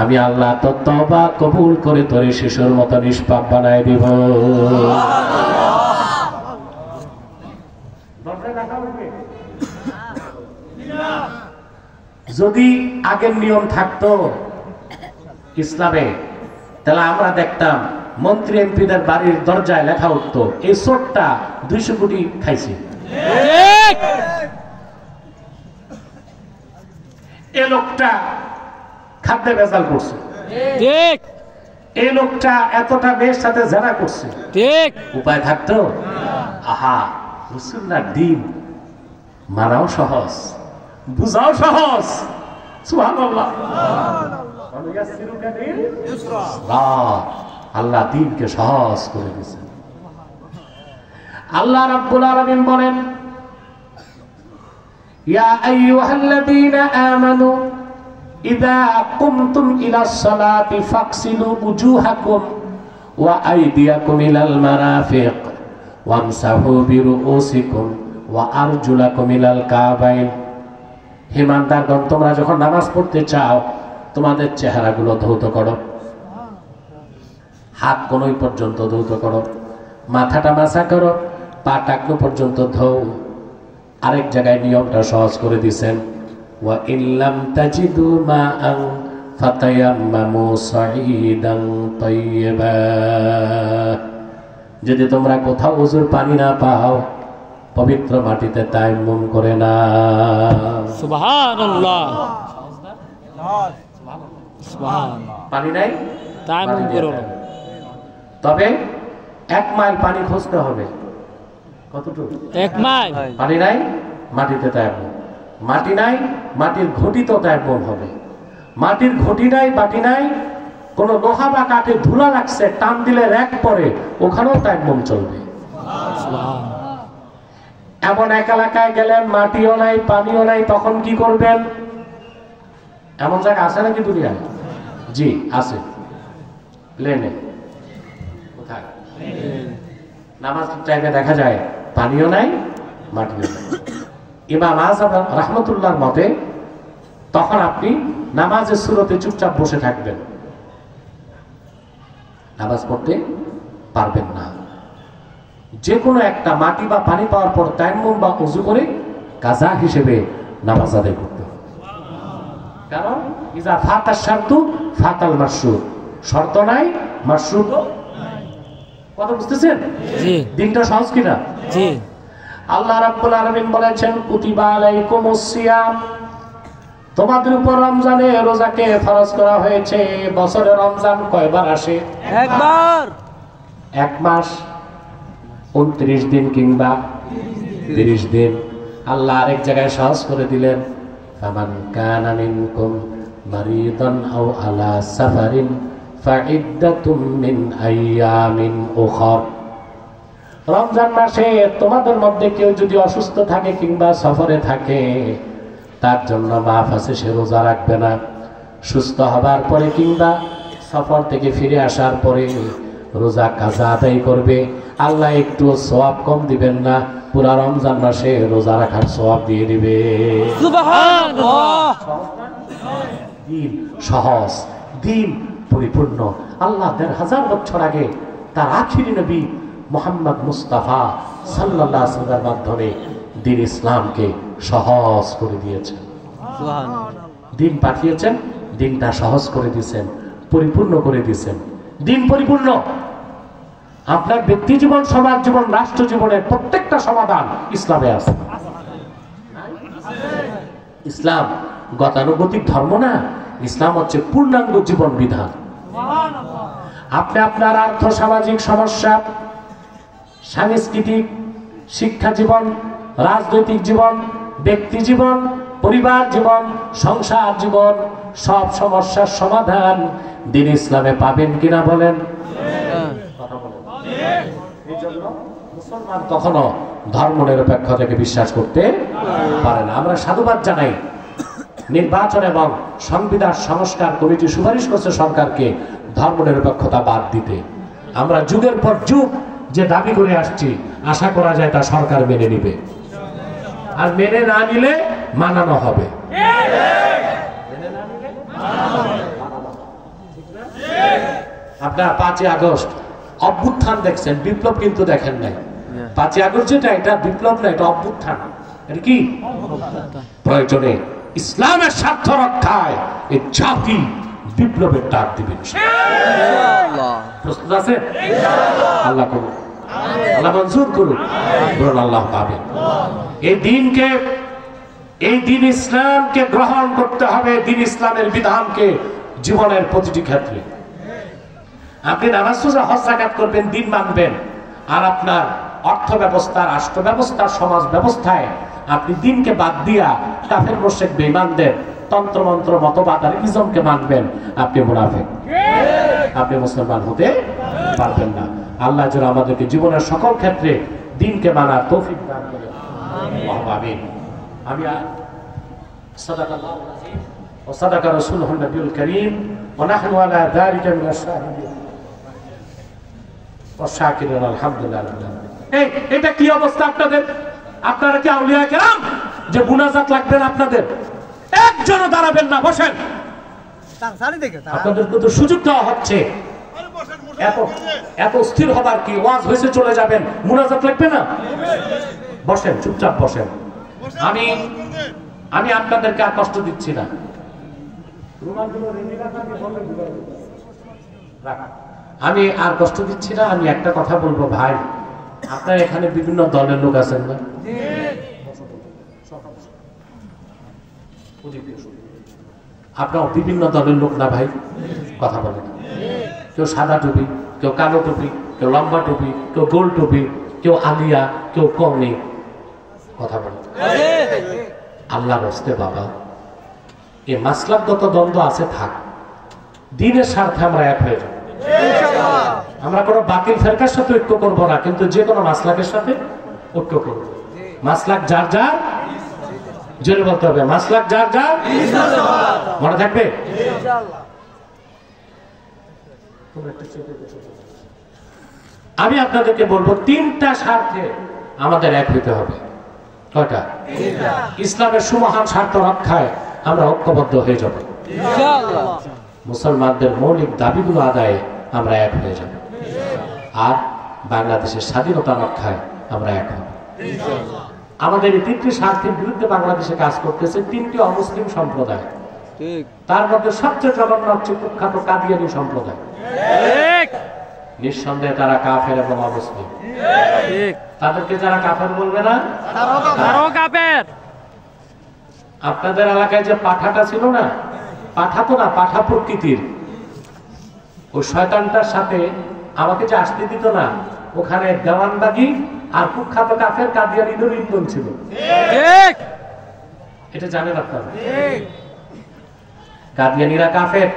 আমি আল্লাহ তোর তওবা কবুল করে তোর শিশুর মতো নিষ্পাপ বানাই দিব। যদি আগের নিয়ম থাকতো ইসলামে, তাহলে আমরা দেখতাম মন্ত্রী এমপিদের বাড়ির দরজায় লেখা উঠতো, এই চোরটা 200 কোটি খাইছে, এই লোকটা খাদ্যে ভেজাল করছে, এই লোকটা এতটা মেয়ের সাথে জেনা করছে। ঠিক উপায় থাকতো? আহা, রাসূলুল্লাহর দ্বীন মানাও সহজ, বুঝাও সহজ। সুবহানাল্লাহ। আল্লাহ দ্বীনকে সহজ করে দিয়েছেন। আল্লাহ রাব্বুল আলামিন বলেন, ইয়া আইয়ুহাল্লাযীনা আমানু ইযা কুমতুম ইলাস সালাতি ফাগসিলু উজুহাকুম ওয়া আইদিয়াকুম ইলাল মারাফিক ওয়ামসাহু বিরুউসিকুম ওয়া আরজুলাকুম ইলাল কাবাইন। হে ইমানদারগণ, তোমরা যখন নামাজ পড়তে চাও তোমাদের চেহারাগুলো ধৌত করো, হাত কোনই পর্যন্ত ধৌত করো, মাথাটা মাসা করো, পা টাকনো পর্যন্ত ধৌ। আরেক জায়গায় নিয়মটা সহজ করে দিয়েছেন, ওয়া ইল্লাম তাজিদু মাআন ফাতায়াম্মামু সাঈদান তাইয়্যিবা। যদি তোমরা কোথাও ওযুর পানি না পাও, পবিত্র মাটিতে তায়াম্মুম করে না। সুবহানাল্লাহ, সুবহানাল্লাহ। পানি নাই, তায়াম্মুম করো। তবে 1 মাইল পানি খুঁজতে হবে। কতটুকু? 1 মাইল। পানি নাই, মাটিতে তায়াম্মুম। মাটি নাই, মাটির ঘটিতে তায়াম্মুম হবে। মাটির ঘটি নাই, বাটি নাই, কোন লোহা বা কাঠে ধুলা লাগছে, টান দিলে র‍্যাক পড়ে, ওখানেও তায়াম্মুম চলবে। এমন এক এলাকায় গেলেন, মাটিও নাই, পানিও নাই, তখন কি করবেন? এমন জায়গা আছে নাকি দুনিয়ায়? জি আছে। প্লেনে। কোথায়? নামাজ টাইমে দেখা যায় পানিও নাই, মাটিও নাই। ইমাম আযম রাহমাতুল্লাহর মতে তখন আপনি নামাজের সুরতে চুপচাপ বসে থাকবেন, নামাজ পড়তে পারবেন না। যে কোনো একটা মাটি বা পানি পাওয়ার পর তায়াম্মুম বা ওযু করে কাজা হিসেবে নামাজ আদায় করতে হবে। কারণ ইজা ফাতাশ শারতু ফাতাল মাশরুত, শর্ত নাই, মাশরুত কথা বুঝতেছেন? জি। দিনটা সহজ কিনা? জি। আল্লাহ রাব্বুল আলামিন বলেছেন, কুতিবা আলাইকুমুস সিয়াম, তোমাদের উপর রমজানে রোজাকে ফরজ করা হয়েছে। বছরে রমজান কয়বার আসে? একবার। 1 মাস 29 দিন কিংবা 30 দিন। আল্লাহ আরেক জায়গায় সহজ করে দিলেন, ফামান কানা মিনকুম মারিদান আও আলা সাফারিন ফাইদ্দাতুম মিন আইয়ামিন উখর। রমজান মাসে তোমাদের মধ্যে কেউ যদি অসুস্থ থাকে কিংবা সফরে থাকে, তার জন্য মাফ আছে, সে রোজা রাখবে না। সুস্থ হবার পরে কিংবা সফর থেকে ফিরে আসার পরে রোজা কাজা আদায় করবে। আল্লাহ একটু সওয়াব কম দিবেন না, পুরা রমজান মাসে রোজা রাখার সওয়াব দিয়ে দিবে। সুবহানাল্লাহ। দিন সহজ, দিন পরিপূর্ণ। আল্লাহ ১৫০০ বছর আগে তার আখিরি নবী মুহাম্মদ মুস্তাফা সাল্লাল্লাহু আলাইহি ওয়াসাল্লামের মাধ্যমে দিন ইসলামকে সহজ করে দিয়েছেন। সুবহানাল্লাহ। দিন পাঠিয়েছেন, দিনটা সহজ করে দিয়েছেন, পরিপূর্ণ করে দিয়েছেন। দিন পরিপূর্ণ। আপনার ব্যক্তি জীবন, সমাজ জীবন, রাষ্ট্র জীবনের প্রত্যেকটা সমাধান ইসলামে আছে। ইসলাম গতানুগতিক ধর্ম না, ইসলাম হচ্ছে পূর্ণাঙ্গ জীবন বিধান। আপনি আপনার আর্থ সামাজিক সমস্যা, সাংস্কৃতিক, শিক্ষা জীবন, রাজনৈতিক জীবন, ব্যক্তি জীবন, পরিবার জীবন, সংসার জীবন, সব সমস্যার সমাধান দিন ইসলামে পাবেন কিনা বলেন? কথা বলেন। এই জন্য মুসলমান কখনো ধর্ম নিরপেক্ষতাকে বিশ্বাস করতে পারে না। আমরা সাধুবাদ জানাই, নির্বাচন এবং সংবিধান সংস্কার কমিটি সুপারিশ করছে সরকারকে ধর্ম নিরপেক্ষতা বাদ দিতে। আমরা যুগের পর যুগ যে দাবি করে আসছি, আশা করা যায় তা সরকার মেনে নিবে, আর মেনে না নিলে মানানো হবে। আপনার 5ই আগস্ট অভ্যুত্থান দেখছেন, বিপ্লব কিন্তু দেখেন নাই। 5ই আগস্ট যেটা, এটা বিপ্লব না, এটা অভ্যুত্থান। এটা কি? প্রয়োজনে ইসলামের স্বার্থ রক্ষায় এই জাতি বিপ্লবের ডাক দিবেন। প্রস্তুত আছে? আল্লাহ করুন, আল্লাহ মঞ্জুর করুন, আল্লাহ পাবেন। এই দিনকে, এই দিন ইসলামকে গ্রহণ করতে হবে, দিন ইসলামের বিধানকে জীবনের প্রতিটি ক্ষেত্রে। আপনি নামাজ রোজা হজ যাকাত করবেন, দিন মানবেন, আর আপনার অর্থ ব্যবস্থা, রাষ্ট্র ব্যবস্থা, সমাজ ব্যবস্থায় আপনি দিনকে বাদ দিয়া কাফের মুশরিক বেঈমানদের তন্ত্রমন্ত্র মতবাদ আর ইজমকে মানবেন, আপনি মুনাফিক, আপনি মুসলমান হতে পারবেন না। আল্লাহ যেন আমাদেরকে জীবনের সকল ক্ষেত্রে দিনকে মানার তৌফিক দান করেন। আমিন। আমি সাদাকাল্লাহু আল-আযীম ওয়া সাদাকা রাসূলুহুন নবিয়ুল কারীম ওয়া নাহনু আলা যালিকা মিনাশ শাহিদিন ওয়া শাকিরিন আলহামদুলিল্লাহ রাব্বিল আলামিন। এটা কি অবস্থা আপনাদের? আপনারা কি আউলিয়া কেরাম যে মুনাজাত লাগবে না আপনাদের? একজনও দাঁড়াবেন না, বসেন। আপনাদেরকে তো সুযোগ দেওয়া হচ্ছে, এত স্থির হবার কি? ওয়াজ হয়েছে চলে যাবেন, মুনাজাত লাগবে না? বসেন, চুপচাপ বসেন। আমি আপনাদেরকে আর কষ্ট দিচ্ছি না। আমি আর কষ্ট দিচ্ছি না। আমি একটা কথা বলবো ভাই, আপনার এখানে বিভিন্ন দলের লোক আছেন না? আপনার বিভিন্ন দলের লোক না ভাই? কথা বলেন। কেউ সাদা টুপি, কেউ কালো টুপি, কেউ লম্বা টুপি, কেউ গোল টুপি, কেউ আলিয়া, কেউ কওমি। কথা বলেন। আল্লাহর হস্তে বাবা, এই মাসলাকগত দ্বন্দ্ব আছে থাক, দ্বীনের স্বার্থে আমরা এক হয়ে যাব। আমরা কোনো বাতিল ফেরকার সাথে ঐক্য করব না, কিন্তু যে কোনো মাসলাকের সাথে ঐক্য করব। মাসলাক যার যার, জোরে বলতে হবে, মাসলাক যার যার। মনে থাকবে? আমি আপনাদেরকে বলবো তিনটা স্বার্থে আমাদের এক হইতে হবে। কয়টা? ইসলামের সুমহান স্বার্থ রক্ষায় আমরা ঐক্যবদ্ধ হয়ে যাব। মুসলমানদের মৌলিক দাবিগুলো আদায়ে আমরা এক হয়ে যাব। আর বাংলাদেশের স্বাধীনতা রক্ষায় আমরা এক হব। আমাদের এই তিনটি স্বার্থের বিরুদ্ধে বাংলাদেশে কাজ করতেছে তিনটি অমুসলিম সম্প্রদায়। তার মধ্যে সবচেয়ে জঘন্য হচ্ছে কুখ্যাত কাদিয়ানী সম্প্রদায়। নিঃসন্দেহে তারা কাফের এবং অমুসলিম। তাদেরকে যারা কাফের বলবে না, তারাও কাফের। আপনাদের এলাকায় যে পাঠাটা ছিল না, পাঠা তো না, পাঠা প্রকৃতির, ওই শয়তানটার সাথে আমাকে যে আসতে দিত না, ওখানে দেওয়ানবাগি আর কুখ্যাত কাফের কাদিয়ানীদের ইন্ধন ছিল। এটা জানেন আপনারা? কাদিয়ানীরা কাফের,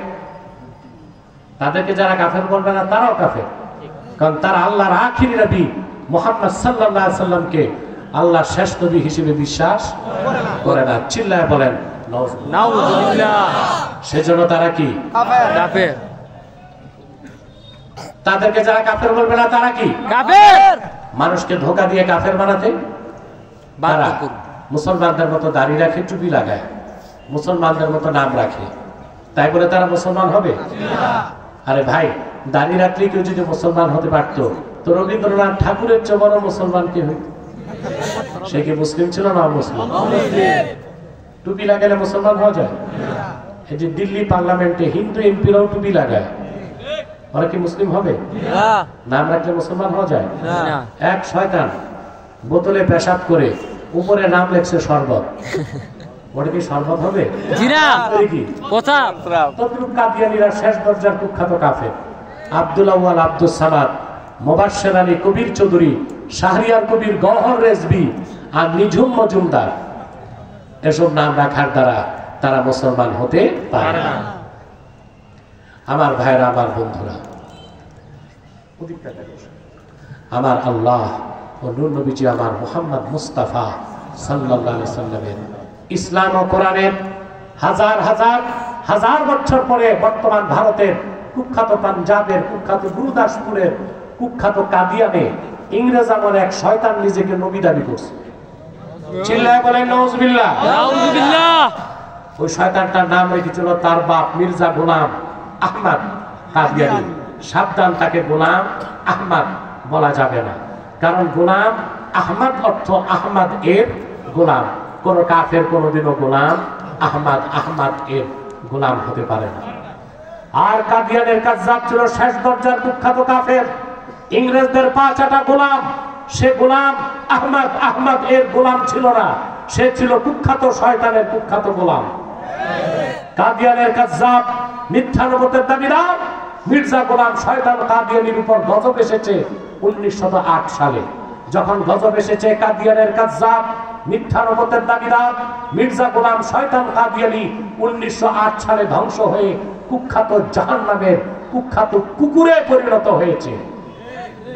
তাদেরকে যারা কাফের বলবে না তারাও কাফের। কারণ তারা আল্লাহর আখিরি নবী মুহাম্মদ সাল্লাল্লাহু আলাইহি সাল্লামকে আল্লাহর শেষ নবী হিসেবে বিশ্বাস করে না। চিল্লায় বলেন নাউযুবিল্লাহ। সেজন্য তারা কি? কাফের। তাদেরকে যারা কাফের বলবে না তারা কি? কাফের। মানুষকে ধোঁকা দিয়ে কাফের বানাতে তারা মুসলমানদের মতো দাড়ি রাখে, টুপি লাগায়, মুসলমানদের মতো নাম রাখে, তাই বলে তারা মুসলমান হবে? আরে ভাই, দাড়ি রাখলে কেউ যদি মুসলমান হতে পারতো তো রবীন্দ্রনাথ ঠাকুরের চেয়ে বড় মুসলমান কে হইত? সে কি মুসলিম ছিল না মুসলিম? টুপি লাগালে মুসলমান হওয়া যায়? এই যে দিল্লি পার্লামেন্টে হিন্দু এমপিরাও টুপি লাগায়, ওরা কি মুসলিম হবে? নাম রাখলে মুসলমান হওয়া যায়? এক শয়তান বোতলে পেশাব করে উপরে নাম লেখছে শরবত, ওটা কি শরবত হবে? কাদিয়ানীরা শেষ দরজার কুখ্যাত কাফের। আব্দুল আউয়াল আব্দুস সামাদ, মোবাশ্বের আলী কবির চৌধুরী, শাহরিয়ার কবির গওহর রেজভী আর নিঝুম মজুমদার, এসব নাম রাখার দ্বারা তারা মুসলমান হতে পারে না। আমার ভাইরা, আমার বন্ধুরা, আমার আল্লাহ ও নূর নবীজি আমার মুহাম্মদ মুস্তাফা সাল্লাল্লাহু আলাইহি সাল্লামের ইসলাম ও কোরআনের হাজার হাজার হাজার বছর পরে বর্তমান ভারতের কুখ্যাত পাঞ্জাবের, কুখ্যাত গুরুদাসপুরের, কুখ্যাত কাদিয়ানে ইংরেজ আমলে এক শয়তান নিজেকে নবী দাবি করছে। চিল্লায় বলেন নাউযুবিল্লাহ। ওই শয়তানটার নাম রেখেছিল তার বাপ মির্জা গোলাম আহমদ কাদিয়ানী। সাবধান, তাকে গোলাম আহমদ বলা যাবে না, কারণ গোলাম আহমদ অর্থ আহমদ এর গোলাম। কোন কাফের কোনদিনও গোলাম আহমদ এর গোলাম হতে পারে না। আর কাদিয়ানের কাজ্জাব ছিল শেষ দরজার কুখ্যাত কাফের, ইংরেজদের পা চাটা গোলাম। সে গোলাম আহমদ এর গোলাম ছিল না, সে ছিল কুখ্যাত শয়তানের কুখ্যাত গোলাম। কাদিয়ানের কাজ্জাব, মিথ্যা নবুয়তের দাবিদার মির্জা গোলাম শয়তান কাদিয়ানির উপর গজব এসেছে 1908 সালে। যখন গজব এসেছে, কাদিয়ানের কাজ্জাব, মিথ্যা নবুয়তের দাবিদার মির্জা গোলাম শয়তান কাদিয়ানি 1908 সালে ধ্বংস হয়ে কুখ্যাত জাহান্নামের কুখ্যাত কুকুরে পরিণত হয়েছে।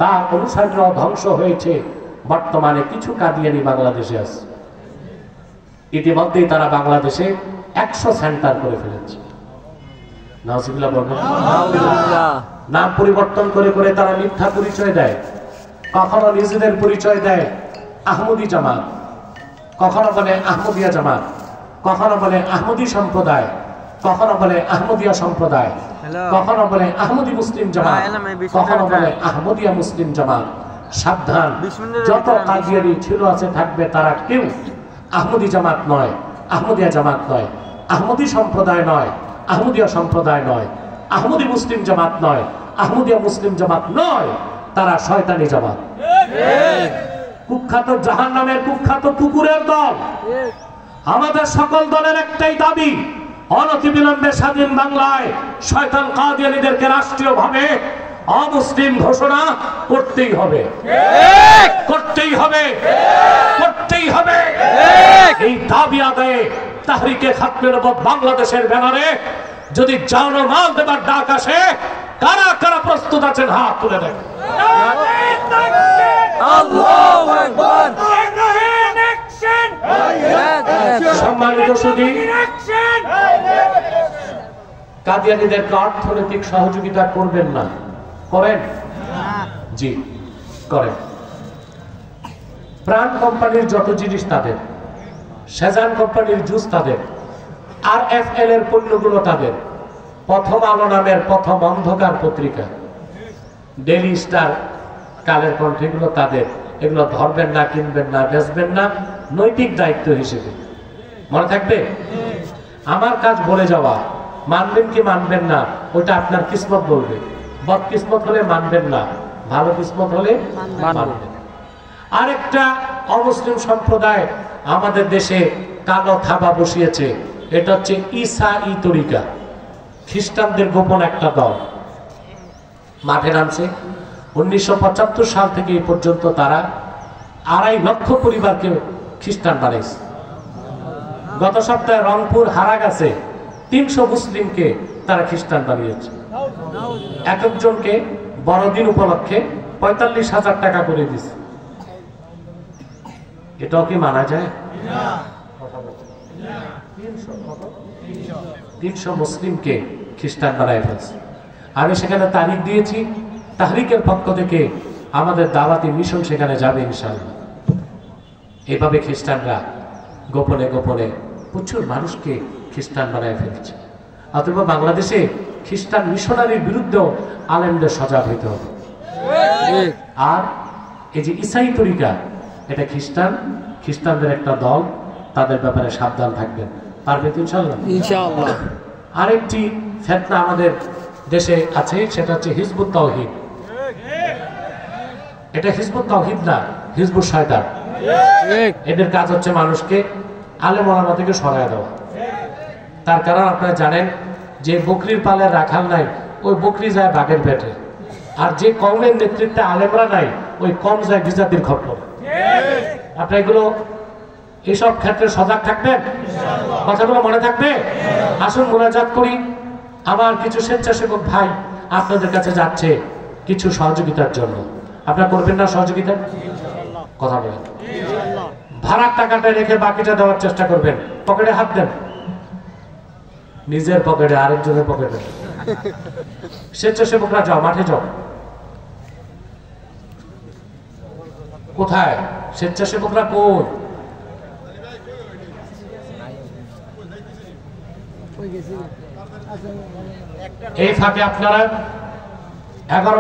তার অনুসারীরাও ধ্বংস হয়েছে। বর্তমানে কিছু কাদিয়ানি বাংলাদেশে আছে। ইতিমধ্যেই তারা বাংলাদেশে 100 সেন্টার করে ফেলেছে। নাউজুবিল্লাহ বলবেন। নাম পরিবর্তন করে করে তারা মিথ্যা পরিচয় দেয়। কখনো নিজেদের পরিচয় দেয় আহমদী জামাত, কখনো বলে আহমদিয়া জামাত, কখনো বলে আহমদী সম্প্রদায়, কখনো বলে আহমদিয়া সম্প্রদায়, কখনো বলে আহমদী মুসলিম জামাত, কখনো বলে আহমদিয়া মুসলিম জামাত। সাবধান, যত কাদিয়ানি ছিল আছে থাকবে, তারা কেউ আহমদী জামাত নয়, আহমদিয়া জামাত নয়, আহমদী সম্প্রদায় নয়, আহমদিয়া সম্প্রদায় নয়, আহমদী মুসলিম জামাত নয়, আহমদিয়া মুসলিম জামাত নয়, তারা শয়তানি জামাত। কুখ্যাত জাহান্নামের কুখ্যাত কুকুরের দল। আমাদের সকল দলের একটাই দাবি, অনতিবিলম্বে স্বাধীন বাংলায় শয়তান কাদিয়ানীদেরকে রাষ্ট্রীয়ভাবে অমুসলিম ঘোষণা করতেই হবে, করতেই হবে, করতেই হবে। এই দাবি আদায়ে তাহরিকে খাতমে নবুওয়াত বাংলাদেশের ব্যানারে যদি জানমাল দেবার ডাক আসে, কারা কারা প্রস্তুত আছেন হাত তুলে দেন। আল্লাহু আকবার। সম্মানিত সুধী, কাদিয়ানীদেরকে অর্থনৈতিক সহযোগিতা করবেন না, করেন? জি করেন। প্রাণ কোম্পানির যত জিনিস তাদের, সেজান কোম্পানির জুস তাদের, RFL এর পণ্যগুলো তাদের, প্রথম আলো নামের প্রথম অন্ধকার পত্রিকা, ডেইলি স্টার, কালের কণ্ঠ, এগুলো তাদের। এগুলো ধরবেন না, কিনবেন না, বেচবেন না, নৈতিক দায়িত্ব হিসেবে মনে থাকবে। আমার কাজ বলে যাওয়া, মানবেন কি মানবেন না ওটা আপনার কিসমত বলবে। বদ কিসমত হলে মানবেন না, ভালো কিসমত হলে মানবেন। আরেকটা অমুসলিম সম্প্রদায় আমাদের দেশে কালো থাবা বসিয়েছে, এটা হচ্ছে ঈসাঈ তরিকা, খ্রিস্টানদের গোপন একটা দল মাঠে নামছে। 1975 সাল থেকে এই পর্যন্ত তারা 2.5 লক্ষ পরিবারকে খ্রিস্টান বানাইছে। গত সপ্তাহে রংপুর হারাগাছে 300 মুসলিমকে তারা খ্রিস্টান বানিয়েছে। এক একজনকে বড়দিন উপলক্ষে 45,000 টাকা করে দিছে। এটাও কি মানা যায়? 300 মুসলিমকে খ্রিস্টান বানায় ফেলছে। আমি সেখানে তারিখ দিয়েছি, তাহরিকের পক্ষ থেকে আমাদের দাওয়াতি মিশন সেখানে যাবে ইনশাআল্লাহ। এইভাবে খ্রিস্টানরা গোপনে গোপনে প্রচুর মানুষকে খ্রিস্টান বানায় ফেলছে। অথচ বাংলাদেশে খ্রিস্টান মিশনারির বিরুদ্ধেও আলেমদের সজাগ হইতে হবে। আর এই যে ঈসাই তরিকা, এটা খ্রিস্টানদের একটা দল, তাদের ব্যাপারে সাবধান থাকবেন। পারবে তো ইনশাআল্লাহ? ইনশাআল্লাহ। আরেকটি ফিতনা আমাদের দেশে আছে, সেটা হচ্ছে হিজবুত তাওহীদ। এটা হিজবুত তাওহীদ না, হিজবুত শয়তান। এদের কাজ হচ্ছে মানুষকে আলেম ওলামা থেকে সরায় দেওয়া। তার কারণ আপনারা জানেন যে বকরির পালের রাখাল নাই, ওই বকরি যায় বাঘের পেটে। আর যে কওমের নেতৃত্বে আলেমরা নাই, ওই কম যায় বিজাতির খপ্পর। আপনারা এগুলো এইসব ক্ষেত্রে সজাগ থাকবেন, কথাগুলো মনে থাকবে। আসুন মোনাজাত করি। আমার কিছু স্বেচ্ছাসেবক ভাই আপনাদের কাছে যাচ্ছে কিছু সহযোগিতার জন্য। আপনারা করবেন না সহযোগিতা? কথা বলেন। ভাড়ার টাকাটা রেখে বাকিটা দেওয়ার চেষ্টা করবেন। পকেটে হাত দেন, নিজের পকেটে, আরেকজনের পকেটে। স্বেচ্ছাসেবকরা যাও, মাঠে যাও। কোথায় স্বেচ্ছাসেবকরা? কই? এই ফাঁকে আপনারা 11